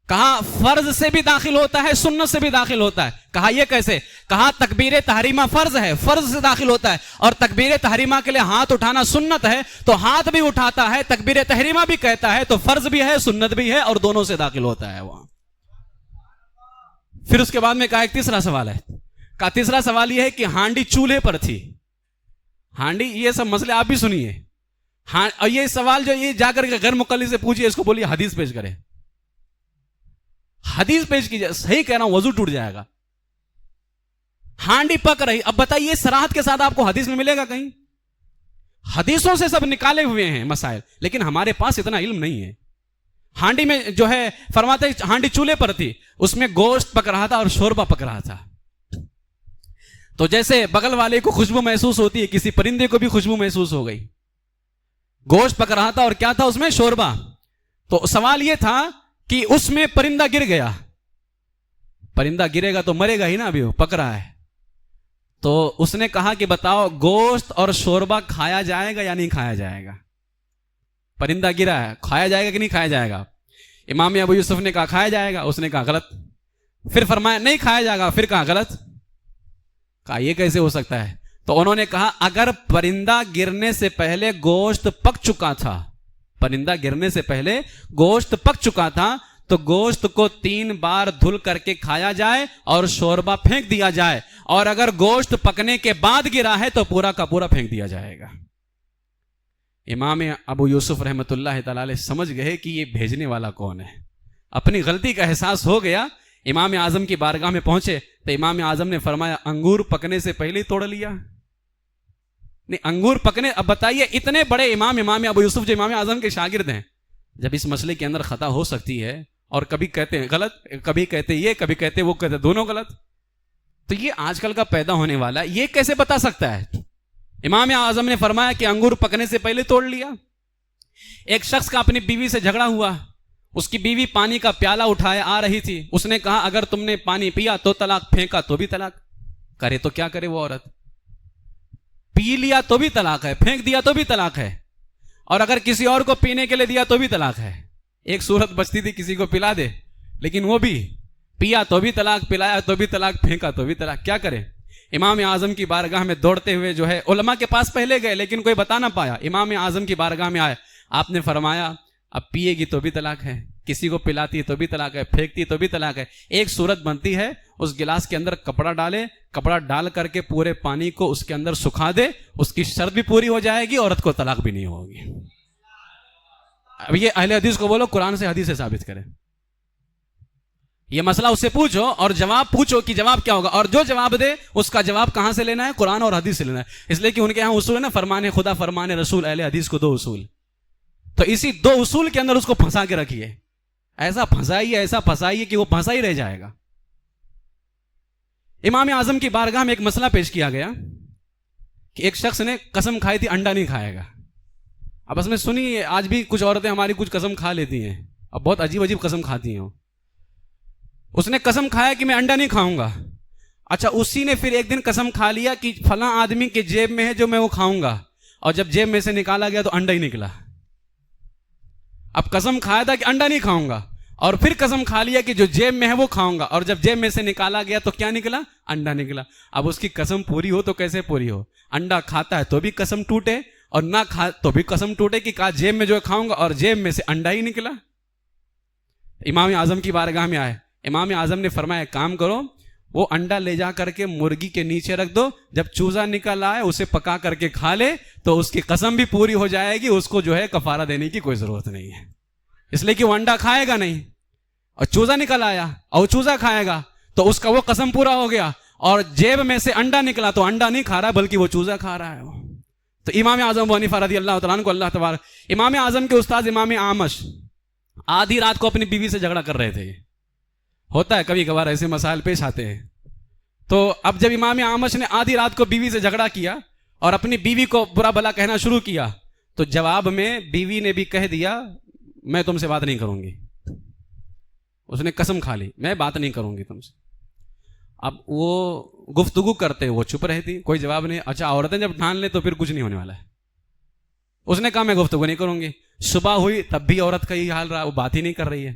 کہا فرض سے بھی داخل ہوتا ہے سنت سے بھی داخل ہوتا ہے. کہا یہ کیسے؟ کہا تکبیر تحریمہ فرض ہے، فرض سے داخل ہوتا ہے، اور تکبیر تحریمہ کے لیے ہاتھ اٹھانا سنت ہے تو ہاتھ بھی اٹھاتا ہے، تکبیر تحریمہ بھی کہتا ہے تو فرض بھی ہے سنت بھی ہے اور دونوں سے داخل ہوتا ہے وہاں. پھر اس کے بعد میں کہا ایک تیسرا سوال ہے. کہا تیسرا سوال یہ ہے کہ ہانڈی چولہے پر تھی. ہانڈی، یہ سب مسئلے آپ بھی سنیے. ہاں، اور یہ سوال جو یہ جا کر کے غیر مقلد سے پوچھئے، اس کو بولیے حدیث پیش کرے، حدیث پیش کیجئے. صحیح کہہ رہا ہوں، وضو ٹوٹ جائے گا. ہانڈی پک رہی، اب بتائیے صراحت کے ساتھ آپ کو حدیث میں ملے گا کہیں؟ حدیثوں سے سب نکالے ہوئے ہیں مسائل، لیکن ہمارے پاس اتنا علم نہیں ہے. ہانڈی میں جو ہے فرماتے ہانڈی چولہے پر تھی، اس میں گوشت پک رہا تھا اور شوربہ پک رہا تھا. تو جیسے بغل والے کو خوشبو محسوس ہوتی ہے، کسی پرندے کو بھی خوشبو محسوس ہو گئی. گوشت پک رہا تھا اور کیا تھا اس میں؟ شوربہ. تو سوال یہ تھا کہ اس میں پرندہ گر گیا. پرندہ گرے گا تو مرے گا ہی نا، ابھی وہ پک رہا ہے. تو اس نے کہا کہ بتاؤ گوشت اور شوربہ کھایا جائے گا یا نہیں کھایا جائے گا؟ پرندہ گرا ہے، کھایا جائے گا کہ نہیں کھایا جائے گا؟ امام ابو یوسف نے کہا کھایا جائے گا. اس نے کہا غلط. پھر فرمایا نہیں کھایا جائے گا. پھر کہا غلط. کہا یہ کیسے ہو سکتا ہے؟ تو انہوں نے کہا اگر پرندہ گرنے سے پہلے گوشت پک چکا تھا، پرندہ گرنے سے پہلے گوشت پک چکا تھا تو گوشت کو 3 بار دھل کر کے کھایا جائے اور شوربہ پھینک دیا جائے، اور اگر گوشت پکنے کے بعد گرا ہے تو پورا کا پورا پھینک دیا جائے گا. امام ابو یوسف رحمۃ اللہ تعالی علیہ سمجھ گئے کہ یہ بھیجنے والا کون ہے. اپنی غلطی کا احساس ہو گیا. امام اعظم کی بارگاہ میں پہنچے تو امام اعظم نے فرمایا انگور پکنے سے پہلے ہی توڑ لیا. نہیں، انگور پکنے، اب بتائیے اتنے بڑے امام ابو یوسف جو امام اعظم کے شاگرد ہیں، جب اس مسئلے کے اندر خطا ہو سکتی ہے، اور کبھی کہتے ہیں غلط، کبھی کہتے یہ، کبھی کہتے وہ، کہتے دونوں غلط، تو یہ آج کل کا پیدا ہونے والا یہ کیسے بتا سکتا ہے؟ امام اعظم نے فرمایا کہ انگور پکنے سے پہلے توڑ لیا. ایک شخص کا اپنی بیوی سے جھگڑا ہوا، اس کی بیوی پانی کا پیالہ اٹھائے آ رہی تھی. اس نے کہا اگر تم نے پانی پیا تو طلاق، پھینکا تو بھی طلاق. کرے تو کیا کرے وہ عورت؟ پی لیا تو بھی طلاق ہے، پھینک دیا تو بھی طلاق ہے، اور اگر کسی اور کو پینے کے لیے دیا تو بھی طلاق ہے. ایک صورت بچتی تھی کسی کو پلا دے، لیکن وہ بھی پیا تو بھی طلاق، پلایا تو بھی طلاق، پھینکا تو بھی طلاق. کیا کرے؟ امام اعظم کی بارگاہ میں دوڑتے ہوئے جو ہے علماء کے پاس پہلے گئے لیکن کوئی بتا نہ پایا. امام اعظم کی بارگاہ میں آئے، آپ نے فرمایا اب پیے گی تو بھی طلاق ہے، کسی کو پلاتی ہے تو بھی طلاق ہے، پھینکتی ہے تو بھی طلاق ہے. ایک صورت بنتی ہے اس گلاس کے اندر کپڑا ڈالے، کپڑا ڈال کر کے پورے پانی کو اس کے اندر سکھا دے، اس کی شرط بھی پوری ہو جائے گی، عورت کو طلاق بھی نہیں ہوگی. اب یہ اہل حدیث کو بولو قرآن سے حدیث سے ثابت کرے. یہ مسئلہ اس سے پوچھو اور جواب پوچھو کہ جواب کیا ہوگا، اور جو جواب دے اس کا جواب کہاں سے لینا ہے؟ قرآن اور حدیث سے لینا ہے. اس لیے کہ ان کے یہاں اصول ہے نا، فرمان خدا فرمان رسول، اہل حدیث کو 2 اصول. تو اسی 2 اصول کے اندر اس کو پھنسا کے رکھیے، ایسا پھنسائیے کہ وہ پھنسا ہی رہ جائے گا. امام اعظم کی بارگاہ میں ایک مسئلہ پیش کیا گیا کہ ایک شخص نے قسم کھائی تھی انڈا نہیں کھائے گا. اب اس میں سنی، آج بھی کچھ عورتیں ہماری کچھ قسم کھا لیتی ہیں، اب بہت عجیب عجیب قسم کھاتی ہیں. اس نے قسم کھایا کہ میں انڈا نہیں کھاؤں گا. اچھا، اسی نے پھر ایک دن قسم کھا لیا کہ فلاں آدمی کے جیب میں ہے جو میں وہ کھاؤں گا، اور جب جیب میں سے نکالا گیا تو انڈا ہی نکلا. اب قسم کھایا تھا کہ انڈا نہیں کھاؤں گا، اور پھر قسم کھا لیا کہ جو جیب میں ہے وہ کھاؤں گا، اور جب جیب میں سے نکالا گیا تو کیا نکلا؟ انڈا نکلا. اب اس کی قسم پوری ہو تو کیسے پوری ہو؟ انڈا کھاتا ہے تو بھی قسم ٹوٹے، اور نہ کھا تو بھی قسم ٹوٹے کہ کہا جیب میں جو کھاؤں گا، اور جیب میں سے انڈا ہی نکلا. امام اعظم کی بارگاہ میں آئے، امام اعظم نے فرمایا کام کرو، وہ انڈا لے جا کر کے مرغی کے نیچے رکھ دو، جب چوزا نکل آئے اسے پکا کر کے کھا لے تو اس کی قسم بھی پوری ہو جائے گی، اس کو جو ہے کفارہ دینے کی کوئی ضرورت نہیں ہے. اس لیے کہ وہ انڈا کھائے گا نہیں، اور چوزا نکل آیا اور چوزا کھائے گا تو اس کا وہ قسم پورا ہو گیا، اور جیب میں سے انڈا نکلا تو انڈا نہیں کھا رہا بلکہ وہ چوزا کھا رہا ہے. تو امام اعظم ابو حنیفہ رضی اللہ تعالیٰ عنہ کو اللہ تبارک، امام اعظم کے استاد امام اعمش آدھی رات کو اپنی بیوی سے جھگڑا کر رہے تھے. ہوتا ہے کبھی کبھار ایسے مسائل پیش آتے ہیں. تو اب جب امام اعمش نے آدھی رات کو بیوی سے جھگڑا کیا اور اپنی بیوی کو برا بھلا کہنا شروع کیا، تو جواب میں بیوی نے بھی کہہ دیا میں تم سے بات نہیں کروں گی. اس نے قسم کھا لی میں بات نہیں کروں گی تم سے. اب وہ گفتگو کرتے وہ چپ رہتی، کوئی جواب نہیں. اچھا، عورتیں جب ٹھان لیں تو پھر کچھ نہیں ہونے والا ہے. اس نے کہا میں گفتگو نہیں کروں گی. صبح ہوئی تب بھی عورت کا یہ حال رہا، وہ بات ہی نہیں کر رہی ہے.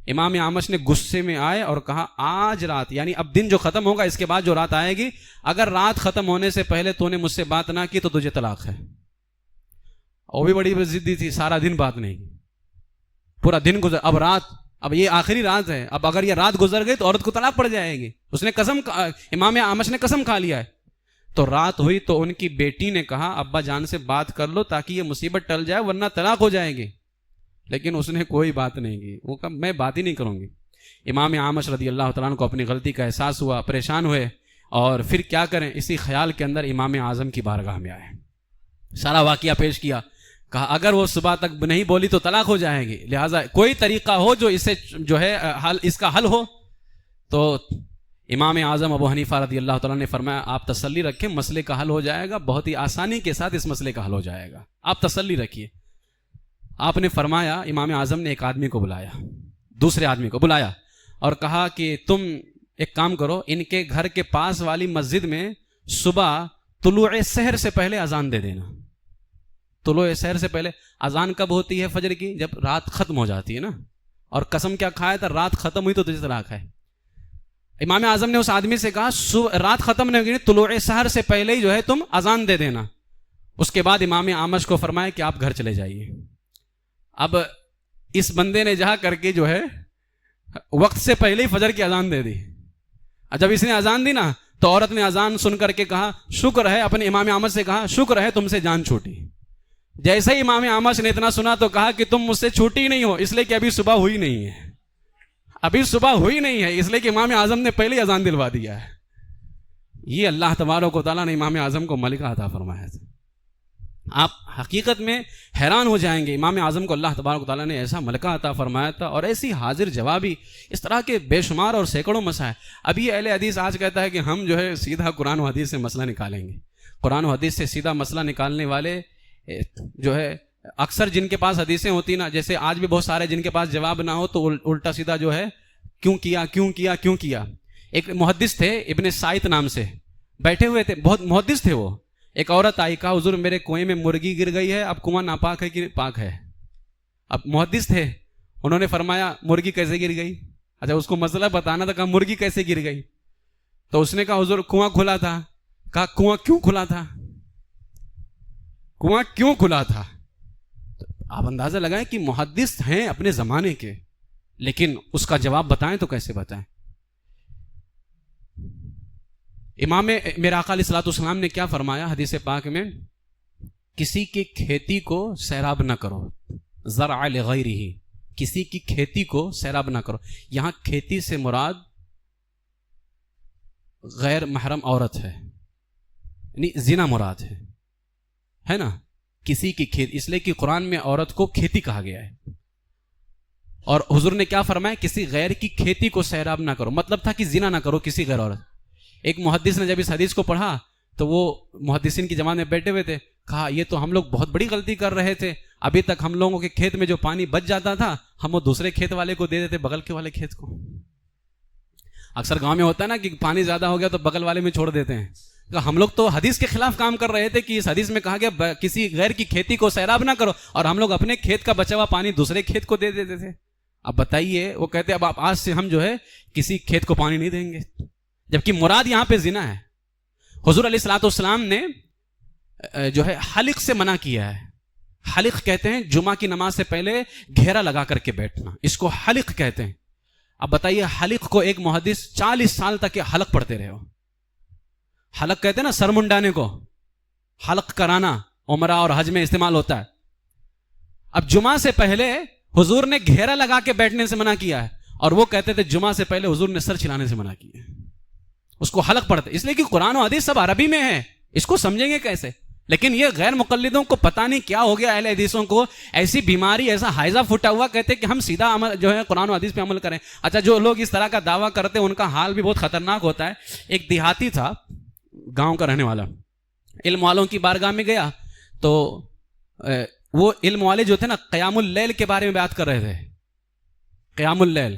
امام اعمش نے غصے میں آئے اور کہا آج رات، یعنی اب دن جو ختم ہوگا اس کے بعد جو رات آئے گی، اگر رات ختم ہونے سے پہلے تو نے مجھ سے بات نہ کی تو تجھے طلاق ہے. وہ بھی بڑی ضدی تھی، سارا دن بات نہیں کی، پورا دن گزر، اب رات، اب یہ آخری رات ہے، اب اگر یہ رات گزر گئی تو عورت کو طلاق پڑ جائے گی. اس نے امام اعمش نے قسم کھا لیا ہے. تو رات ہوئی تو ان کی بیٹی نے کہا ابا جان سے بات کر لو تاکہ یہ مصیبت ٹل جائے ورنہ طلاق ہو جائے گی. لیکن اس نے کوئی بات نہیں کی، وہ کہا میں بات ہی نہیں کروں گی. امام اعمش رضی اللہ تعالیٰ عنہ کو اپنی غلطی کا احساس ہوا، پریشان ہوئے، اور پھر کیا کریں، اسی خیال کے اندر امام اعظم کی بارگاہ میں آئے، سارا واقعہ پیش کیا. کہا اگر وہ صبح تک نہیں بولی تو طلاق ہو جائے گی، لہٰذا کوئی طریقہ ہو جو اسے جو ہے اس کا حل ہو. تو امام اعظم ابو حنیفہ رضی اللہ تعالیٰ نے فرمایا آپ تسلی رکھیں، مسئلے کا حل ہو جائے گا، بہت ہی آسانی کے ساتھ اس مسئلے کا حل ہو جائے گا، آپ تسلی رکھیے. آپ نے فرمایا، امام اعظم نے ایک آدمی کو بلایا، دوسرے آدمی کو بلایا اور کہا کہ تم ایک کام کرو، ان کے گھر کے پاس والی مسجد میں صبح طلوع سحر سے پہلے اذان دے دینا. طلوع سحر سے پہلے اذان کب ہوتی ہے؟ فجر کی، جب رات ختم ہو جاتی ہے نا. اور قسم کیا کھایا تھا؟ رات ختم ہوئی تو تجھے طلاق ہے. امام اعظم نے اس آدمی سے کہا رات ختم نہیں ہوگی، طلوع سحر سے پہلے ہی جو ہے تم اذان دے دینا. اس کے بعد امام اعمش کو فرمایا کہ آپ گھر چلے جائیے. اب اس بندے نے جا کر کے جو ہے وقت سے پہلے ہی فجر کی اذان دے دی. جب اس نے اذان دی نا تو عورت نے اذان سن کر کے کہا شکر ہے، اپنے امام اعمش سے کہا شکر ہے تم سے جان چھوٹی. جیسے ہی امام اعمش نے اتنا سنا تو کہا کہ تم مجھ سے چھوٹی نہیں ہو، اس لیے کہ ابھی صبح ہوئی نہیں ہے، ابھی صبح ہوئی نہیں ہے، اس لیے کہ امام اعظم نے پہلے اذان دلوا دیا ہے. یہ اللہ تبارک و تعالیٰ نے امام اعظم کو ملکہ عطا فرمایا تھا. آپ حقیقت میں حیران ہو جائیں گے، امام اعظم کو اللہ تبارک و تعالیٰ نے ایسا ملکہ عطا فرمایا تھا، اور ایسی حاضر جوابی، اس طرح کے بے شمار اور سینکڑوں مسائل. ابھی اہل حدیث آج کہتا ہے کہ ہم جو ہے سیدھا قرآن و حدیث سے مسئلہ نکالیں گے. قرآن و حدیث سے سیدھا مسئلہ نکالنے والے جو ہے اکثر جن کے پاس حدیثیں ہوتی نا، جیسے آج بھی بہت سارے جن کے پاس جواب نہ ہو تو الٹا سیدھا جو ہے کیوں کیا کیوں کیا کیوں کیا. ایک محدث تھے ابن سائت نام سے، بیٹھے ہوئے تھے، بہت محدث تھے وہ. ایک عورت آئی، کہا حضور میرے کنویں میں مرغی گر گئی ہے، اب کنواں ناپاک ہے کہ پاک ہے؟ اب محدث تھے، انہوں نے فرمایا مرغی کیسے گر گئی؟ اچھا اس کو مسئلہ بتانا تھا، کہا مرغی کیسے گر گئی؟ تو اس نے کہا حضور کنواں کھلا تھا. کہا کنواں کیوں کھلا تھا؟ کنواں کیوں کھلا تھا؟ آپ اندازہ لگائیں کہ محدث ہیں اپنے زمانے کے، لیکن اس کا جواب بتائیں تو کیسے بتائیں؟ امام میرا آقا علیہ الصلوۃ والسلام نے کیا فرمایا حدیث پاک میں؟ کسی کی کھیتی کو سیراب نہ کرو، زرع لغیرہ، کسی کی کھیتی کو سیراب نہ کرو. یہاں کھیتی سے مراد غیر محرم عورت ہے، یعنی زنا مراد ہے نا. کسی کی کھیتی، اس لیے کہ قرآن میں عورت کو کھیتی کہا گیا ہے. اور حضور نے کیا فرمایا؟ کسی غیر کی کھیتی کو سیراب نہ کرو، مطلب تھا کہ زنا نہ کرو کسی غیر عورت. ایک محدث نے جب اس حدیث کو پڑھا تو وہ محدثین کی جماعت میں بیٹھے ہوئے تھے، کہا یہ تو ہم لوگ بہت بڑی غلطی کر رہے تھے. ابھی تک ہم لوگوں کے کھیت میں جو پانی بچ جاتا تھا ہم وہ دوسرے کھیت والے کو دے دیتے، بغل کے والے کھیت کو. اکثر گاؤں میں ہوتا ہے نا کہ پانی زیادہ ہو گیا تو بغل والے میں چھوڑ دیتے ہیں. ہم لوگ تو حدیث کے خلاف کام کر رہے تھے کہ اس حدیث میں کہا گیا کسی غیر کی کھیتی کو سیراب نہ کرو، اور ہم لوگ اپنے کھیت کا بچا ہوا پانی دوسرے کھیت کو دے دیتے تھے. اب بتائیے، وہ کہتے اب آج سے ہم جو ہے کسی کھیت کو پانی نہیں دیں گے، جبکہ مراد یہاں پہ زنا ہے. حضور علیہ الصلوۃ والسلام نے جو ہے حلق سے منع کیا ہے. حلق کہتے ہیں جمعہ کی نماز سے پہلے گھیرا لگا کر کے بیٹھنا، اس کو حلق کہتے ہیں. اب بتائیے، حلق کو ایک محدث 40 سال تک یہ حلق پڑھتے رہے ہو. حلق کہتے ہیں نا سر منڈانے کو، حلق کرانا عمرہ اور حج میں استعمال ہوتا ہے. اب جمعہ سے پہلے حضور نے گھیرا لگا کے بیٹھنے سے منع کیا ہے، اور وہ کہتے تھے جمعہ سے پہلے حضور نے سر چھلانے سے منع کیا ہے. اس کو حلق پڑھتے، اس لیے کہ قرآن و حدیث سب عربی میں ہے، اس کو سمجھیں گے کیسے؟ لیکن یہ غیر مقلدوں کو پتہ نہیں کیا ہو گیا، اہل حدیثوں کو ایسی بیماری، ایسا حائزہ پھٹا ہوا، کہتے کہ ہم سیدھا عمل جو ہے قرآن و حدیث پہ عمل کریں. اچھا، جو لوگ اس طرح کا دعویٰ کرتے ہیں ان کا حال بھی بہت خطرناک ہوتا ہے. ایک دیہاتی تھا، گاؤں کا رہنے والا، علم والوں کی بارگاہ میں گیا تو وہ علم والے جو تھے نا قیام اللیل کے بارے میں بات کر رہے تھے. قیام اللیل،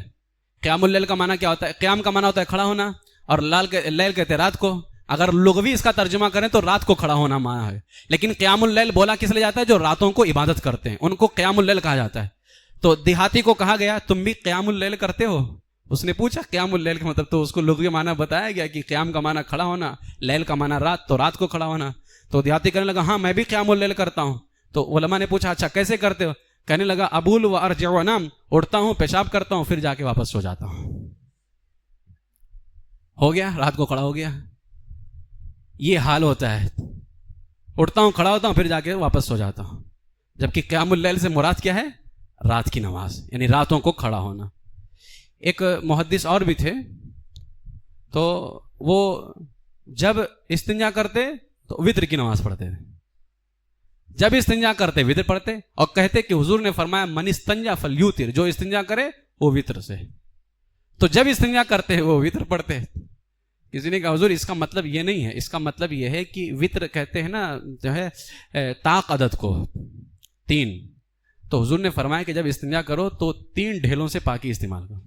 قیام اللیل کا معنی کیا ہوتا ہے؟ قیام کا معنی ہوتا ہے کھڑا ہونا، اور لیل کہتے ہیں رات کو. اگر لغوی اس کا ترجمہ کریں تو رات کو کھڑا ہونا معنی ہے، لیکن قیام اللیل بولا کس لیے جاتا ہے؟ جو راتوں کو عبادت کرتے ہیں ان کو قیام اللیل کہا جاتا ہے. تو دیہاتی کو کہا گیا تم بھی قیام اللیل کرتے ہو؟ اس نے پوچھا قیام اللیل کا مطلب، تو اس کو لغوی معنی بتایا گیا کہ قیام کا معنی کھڑا ہونا، لیل کا معنی رات، تو رات کو کھڑا ہونا. تو دیہاتی کہنے لگا ہاں میں بھی قیام اللیل کرتا ہوں. تو علماء نے پوچھا اچھا کیسے کرتے ہو؟ کہنے لگا ابول و ارجع و انام، اٹھتا ہوں پیشاب کرتا ہوں پھر جا کے واپس سو جاتا ہوں. ہو گیا، رات کو کھڑا ہو گیا. یہ حال ہوتا ہے، اٹھتا ہوں کھڑا ہوتا ہوں پھر جا کے واپس سو جاتا ہوں. جبکہ قیام اللیل سے مراد کیا ہے؟ رات کی نماز، یعنی راتوں کو کھڑا ہونا. ایک محدث اور بھی تھے، تو وہ جب استنجا کرتے تو وتر کی نماز پڑھتے تھے. جب استنجا کرتے وتر پڑھتے، اور کہتے کہ حضور نے فرمایا من استنجا فلیوتر، جو استنجا کرے وہ وتر سے. تو جب استنجا کرتے وہ وتر پڑھتے. کسی نے کہا حضور اس کا مطلب یہ نہیں ہے، اس کا مطلب یہ ہے کہ وتر کہتے ہیں نا جو ہے طاق عدد کو 3. تو حضور نے فرمایا کہ جب استنجا کرو تو 3 ڈھیلوں سے پاکی استعمال کرو.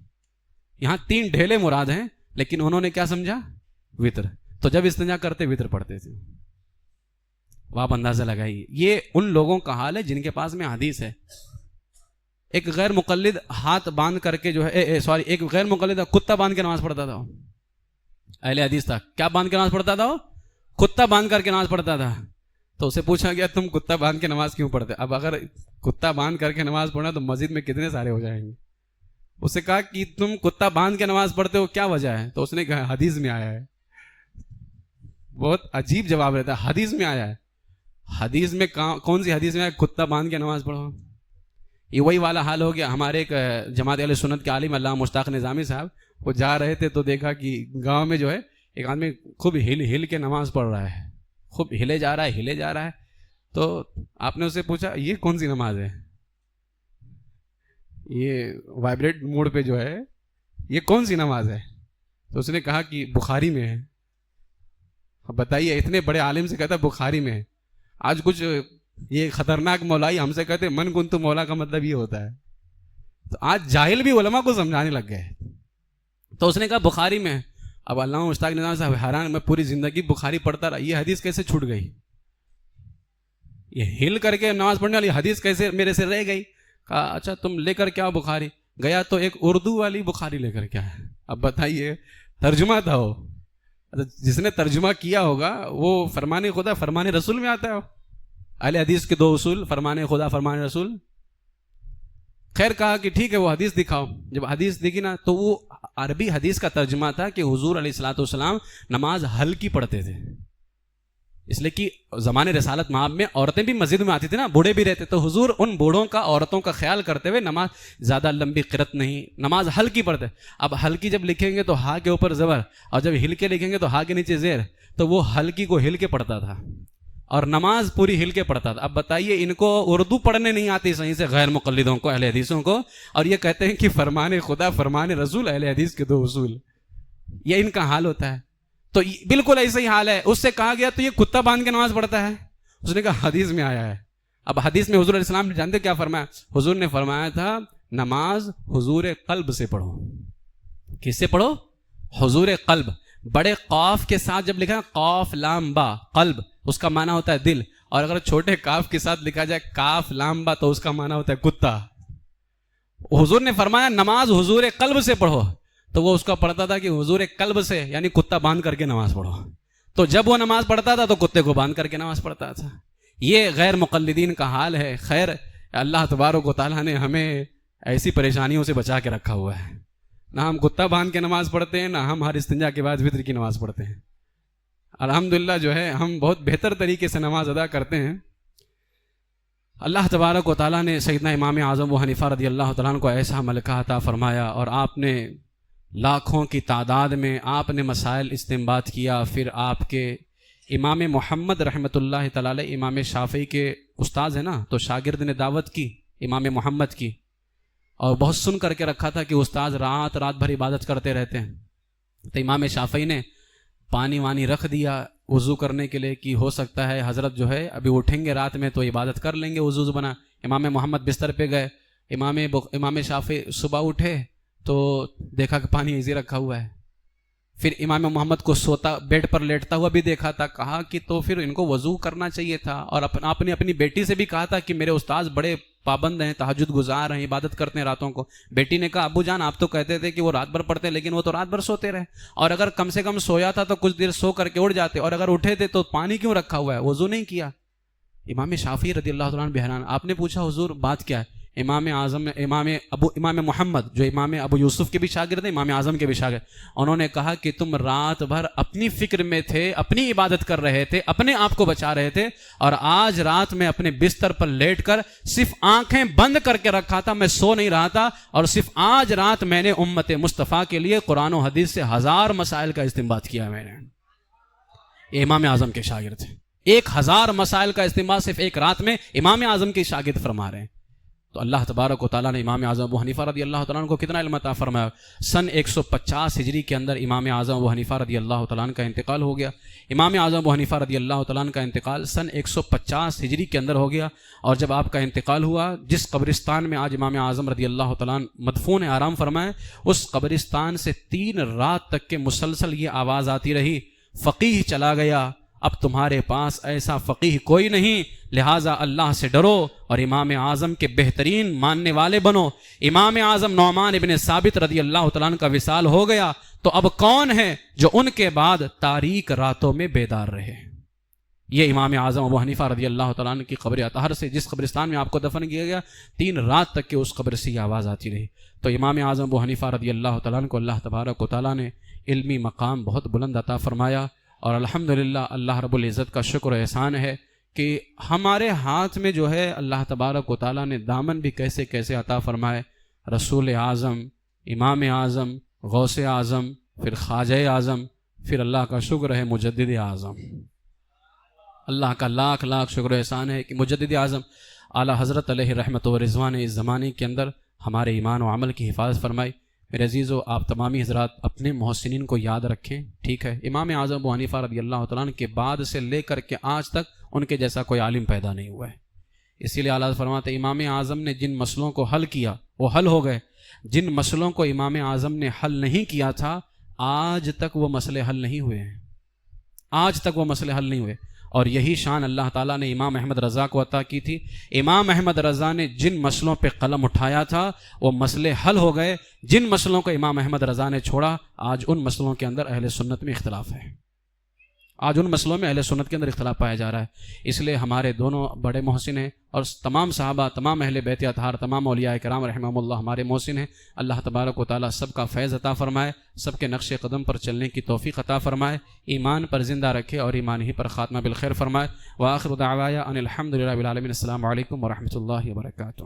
یہاں 3 ڈھیلے مراد ہیں، لیکن انہوں نے کیا سمجھا؟ وتر. تو جب استنجا کرتے وتر پڑھتے تھے. آپ اندازہ لگائیے، یہ ان لوگوں کا حال ہے جن کے پاس میں حدیث ہے. ایک غیر مقلد ہاتھ باندھ کر کے جو ہے ایک غیر مقلد کتا باندھ کے نماز پڑھتا تھا. اہل حدیث تھا، کیا باندھ کے نماز پڑھتا تھا؟ وہ کتا باندھ کر کے نماز پڑھتا تھا. تو اسے پوچھا گیا تم کتا باندھ کے نماز کیوں پڑھتے؟ اب اگر کتا باندھ کر کے نماز پڑھنا تو مسجد میں کتنے سارے ہو جائیں گے. اسے کہا کہ تم کتا باندھ کے نماز پڑھتے ہو، کیا وجہ ہے؟ تو اس نے کہا حدیث میں آیا ہے. بہت عجیب جواب رہتا ہے، حدیث میں آیا ہے. حدیث میں کون سی حدیث میں آیا کتا باندھ کے نماز پڑھو؟ یہ وہی والا حال ہو گیا. ہمارے ایک جماعت اہل سنت کے عالم علامہ مشتاق نظامی صاحب، وہ جا رہے تھے تو دیکھا کہ گاؤں میں جو ہے ایک آدمی خوب ہل کے نماز پڑھ رہا ہے، خوب ہلے جا رہا ہے. تو آپ نے اسے پوچھا یہ کون سی نماز ہے؟ یہ وائبریٹ موڈ پہ جو ہے یہ کون سی نماز ہے؟ تو اس نے کہا کہ بخاری میں ہے. بتائیے، اتنے بڑے عالم سے کہتا بخاری میں ہے. آج کچھ یہ خطرناک مولائی ہم سے کہتے من کنت مولا کا مطلب یہ ہوتا ہے. تو آج جاہل بھی علماء کو سمجھانے لگ گئے. تو اس نے کہا بخاری میں. اب علامہ مشتاق نظامی صاحب حیران، میں پوری زندگی بخاری پڑھتا رہا، یہ حدیث کیسے چھوٹ گئی؟ یہ ہل کر کے نماز پڑھنے والی حدیث کیسے میرے سے رہ گئی؟ کہا اچھا تم لے کر کیا بخاری؟ گیا تو ایک اردو والی بخاری لے کر کیا ہے. اب بتائیے، ترجمہ تھا وہ. جس نے ترجمہ کیا ہوگا وہ فرمان خدا فرمان رسول میں آتا ہے. اہل حدیث کے 2 اصول، فرمان خدا فرمان رسول. خیر کہا کہ ٹھیک ہے وہ حدیث دکھاؤ. جب حدیث دکھی نا تو وہ عربی حدیث کا ترجمہ تھا کہ حضور علیہ الصلوۃ والسلام نماز ہلکی پڑھتے تھے. اس لیے کہ زمانے رسالت مآب میں عورتیں بھی مسجد میں آتی تھی نا, بوڑھے بھی رہتے, تو حضور ان بوڑھوں کا عورتوں کا خیال کرتے ہوئے نماز زیادہ لمبی قرت نہیں, نماز ہلکی پڑھتے. اب ہلکی جب لکھیں گے تو ہا کے اوپر زبر, اور جب ہل کے لکھیں گے تو ہا کے نیچے زیر, تو وہ ہلکی کو ہل کے پڑھتا تھا اور نماز پوری ہل کے پڑھتا تھا. اب بتائیے ان کو اردو پڑھنے نہیں آتی صحیح سے, غیر مقلدوں کو, اہل حدیثوں کو, اور یہ کہتے ہیں کہ فرمان خدا فرمان رسول اہل حدیث کے دو اصول. یہ ان کا حال ہوتا ہے. تو بالکل ایسا ہی حال ہے. اس سے کہا گیا تو یہ کتا باندھ کے نماز پڑھتا ہے. اس نے کہا حدیث میں آیا ہے. اب حدیث میں حضور علیہ السلام نے جانتے کیا فرمایا؟ حضور نے فرمایا تھا نماز حضور قلب سے پڑھو. کس سے پڑھو؟ حضور قلب. بڑے قاف کے ساتھ جب لکھا قاف لام با قلب, اس کا معنی ہوتا ہے دل, اور اگر چھوٹے کاف کے ساتھ لکھا جائے کاف لام با تو اس کا معنی ہوتا ہے کتا. حضور نے فرمایا نماز حضور قلب سے پڑھو, تو وہ اس کا پڑھتا تھا کہ حضور قلب سے یعنی کتا باندھ کر کے نماز پڑھو. تو جب وہ نماز پڑھتا تھا تو کتے کو باندھ کر کے نماز پڑھتا تھا. یہ غیر مقلدین کا حال ہے. خیر اللہ تبارک و تعالیٰ نے ہمیں ایسی پریشانیوں سے بچا کے رکھا ہوا ہے. نہ ہم کتا باندھ کے نماز پڑھتے ہیں, نہ ہم ہر استنجا کے بعد وتر کی نماز پڑھتے ہیں. الحمدللہ جو ہے ہم بہت بہتر طریقے سے نماز ادا کرتے ہیں. اللہ تبارک و تعالیٰ نے سیدنا امام اعظم ابو حنیفہ رضی اللہ تعالیٰ عنہ کو ایسا ملکہ عطا فرمایا, اور آپ نے لاکھوں کی تعداد میں آپ نے مسائل استنباط کیا. پھر آپ کے امام محمد رحمۃ اللہ تعالی علیہ, امام شافعی کے استاذ ہیں نا, تو شاگرد نے دعوت کی امام محمد کی, اور بہت سن کر کے رکھا تھا کہ استاذ رات بھر عبادت کرتے رہتے ہیں. تو امام شافعی نے پانی وانی رکھ دیا وضو کرنے کے لیے کہ ہو سکتا ہے حضرت جو ہے ابھی اٹھیں گے رات میں تو عبادت کر لیں گے, وضو بنا. امام محمد بستر پہ گئے, امام شافعی صبح اٹھے تو دیکھا کہ پانی ایزی رکھا ہوا ہے. پھر امام محمد کو سوتا بیڈ پر لیٹتا ہوا بھی دیکھا تھا. کہا کہ تو پھر ان کو وضو کرنا چاہیے تھا. اور آپ نے اپنی بیٹی سے بھی کہا تھا کہ میرے استاذ بڑے پابند ہیں, تہجد گزار ہیں, عبادت کرتے ہیں راتوں کو. بیٹی نے کہا ابو جان آپ تو کہتے تھے کہ وہ رات بھر پڑھتے, لیکن وہ تو رات بھر سوتے رہے, اور اگر کم سے کم سویا تھا تو کچھ دیر سو کر کے اٹھ جاتے, اور اگر اٹھے تھے تو پانی کیوں رکھا ہوا ہے, وضو نہیں کیا. امام شافعی رضی اللہ تعالیٰ عنہ بحران. آپ نے پوچھا حضور بات کیا ہے؟ امام محمد جو امام ابو یوسف کے بھی شاگرد ہیں, امام اعظم کے بھی شاگرد, انہوں نے کہا کہ تم رات بھر اپنی فکر میں تھے, اپنی عبادت کر رہے تھے, اپنے آپ کو بچا رہے تھے, اور آج رات میں اپنے بستر پر لیٹ کر صرف آنکھیں بند کر کے رکھا تھا, میں سو نہیں رہا تھا, اور صرف آج رات میں نے امت مصطفیٰ کے لیے قرآن و حدیث سے 1000 مسائل کا استنباط کیا. میں نے یہ امام اعظم کے شاگرد تھے. 1000 مسائل کا استنباط صرف ایک رات میں امام اعظم کے شاگرد فرما رہے ہیں. تو اللہ تبارک و تعالیٰ نے امام اعظم ابو حنیفہ رضی اللہ تعالیٰ عنہ کو کتنا علم عطا فرمایا. سن 150 ہجری کے اندر امام اعظم ابو حنیفہ رضی اللہ تعالیٰ عنہ کا انتقال ہو گیا. امام اعظم ابو حنیفہ رضی اللہ تعالیٰ عنہ کا انتقال سن 150 ہجری کے اندر ہو گیا. اور جب آپ کا انتقال ہوا, جس قبرستان میں آج امام اعظم رضی اللہ تعالیٰ عنہ مدفون آرام فرمائے, اس قبرستان سے 3 رات تک کے مسلسل یہ آواز آتی رہی, فقیہ چلا گیا, اب تمہارے پاس ایسا فقیہ کوئی نہیں, لہٰذا اللہ سے ڈرو اور امام اعظم کے بہترین ماننے والے بنو. امام اعظم نعمان ابن ثابت رضی اللہ تعالیٰ عنہ کا وصال ہو گیا, تو اب کون ہے جو ان کے بعد تاریک راتوں میں بیدار رہے؟ یہ امام اعظم ابو حنیفہ رضی اللہ تعالیٰ عنہ کی قبر اطہر سے, جس قبرستان میں آپ کو دفن کیا گیا, 3 رات تک کے اس قبر سے یہ آواز آتی رہی. تو امام اعظم ابو حنیفہ رضی اللہ تعالیٰ عنہ کو اللہ تبارک و تعالیٰ نے علمی مقام بہت بلند عطا فرمایا. اور الحمدللہ اللہ رب العزت کا شکر و احسان ہے کہ ہمارے ہاتھ میں جو ہے اللہ تبارک و تعالیٰ نے دامن بھی کیسے کیسے عطا فرمائے. رسول اعظم, امام اعظم, غوث اعظم, پھر خواجہ اعظم, پھر اللہ کا شکر ہے مجدد اعظم. اللہ کا لاکھ لاکھ شکر و احسان ہے کہ مجدد اعظم اعلیٰ حضرت علیہ رحمت و رضوان نے اس زمانے کے اندر ہمارے ایمان و عمل کی حفاظت فرمائی. میرے عزیزو, آپ تمامی حضرات اپنے محسنین کو یاد رکھیں, ٹھیک ہے. امام اعظم ابو حنیفہ رضی اللہ تعالیٰ عنہ کے بعد سے لے کر کے آج تک ان کے جیسا کوئی عالم پیدا نہیں ہوا ہے. اسی لیے اعلیٰ فرماتے ہیں امام اعظم نے جن مسئلوں کو حل کیا وہ حل ہو گئے, جن مسئلوں کو امام اعظم نے حل نہیں کیا تھا آج تک وہ مسئلے حل نہیں ہوئے ہیں, آج تک وہ مسئلے حل نہیں ہوئے. اور یہی شان اللہ تعالیٰ نے امام احمد رضا کو عطا کی تھی. امام احمد رضا نے جن مسئلوں پہ قلم اٹھایا تھا وہ مسئلے حل ہو گئے. جن مسئلوں کو امام احمد رضا نے چھوڑا آج ان مسئلوں کے اندر اہل سنت میں اختلاف ہے. آج ان مسئلوں میں اہل سنت کے اندر اختلاف پایا جا رہا ہے، اس لیے ہمارے دونوں بڑے محسن ہیں اور تمام صحابہ، تمام اہل بیت اطہار، تمام اولیاء کرام رحمہم اللہ ہمارے محسن ہیں۔ اللہ تبارک و تعالیٰ سب کا فیض عطا فرمائے، سب کے نقش قدم پر چلنے کی توفیق عطا فرمائے، ایمان پر زندہ رکھے اور ایمان ہی پر خاتمہ بالخیر فرمائے۔ وآخر دعوایا ان الحمد للہ رب العالمین۔ السلام علیکم ورحمۃ اللہ وبرکاتہ۔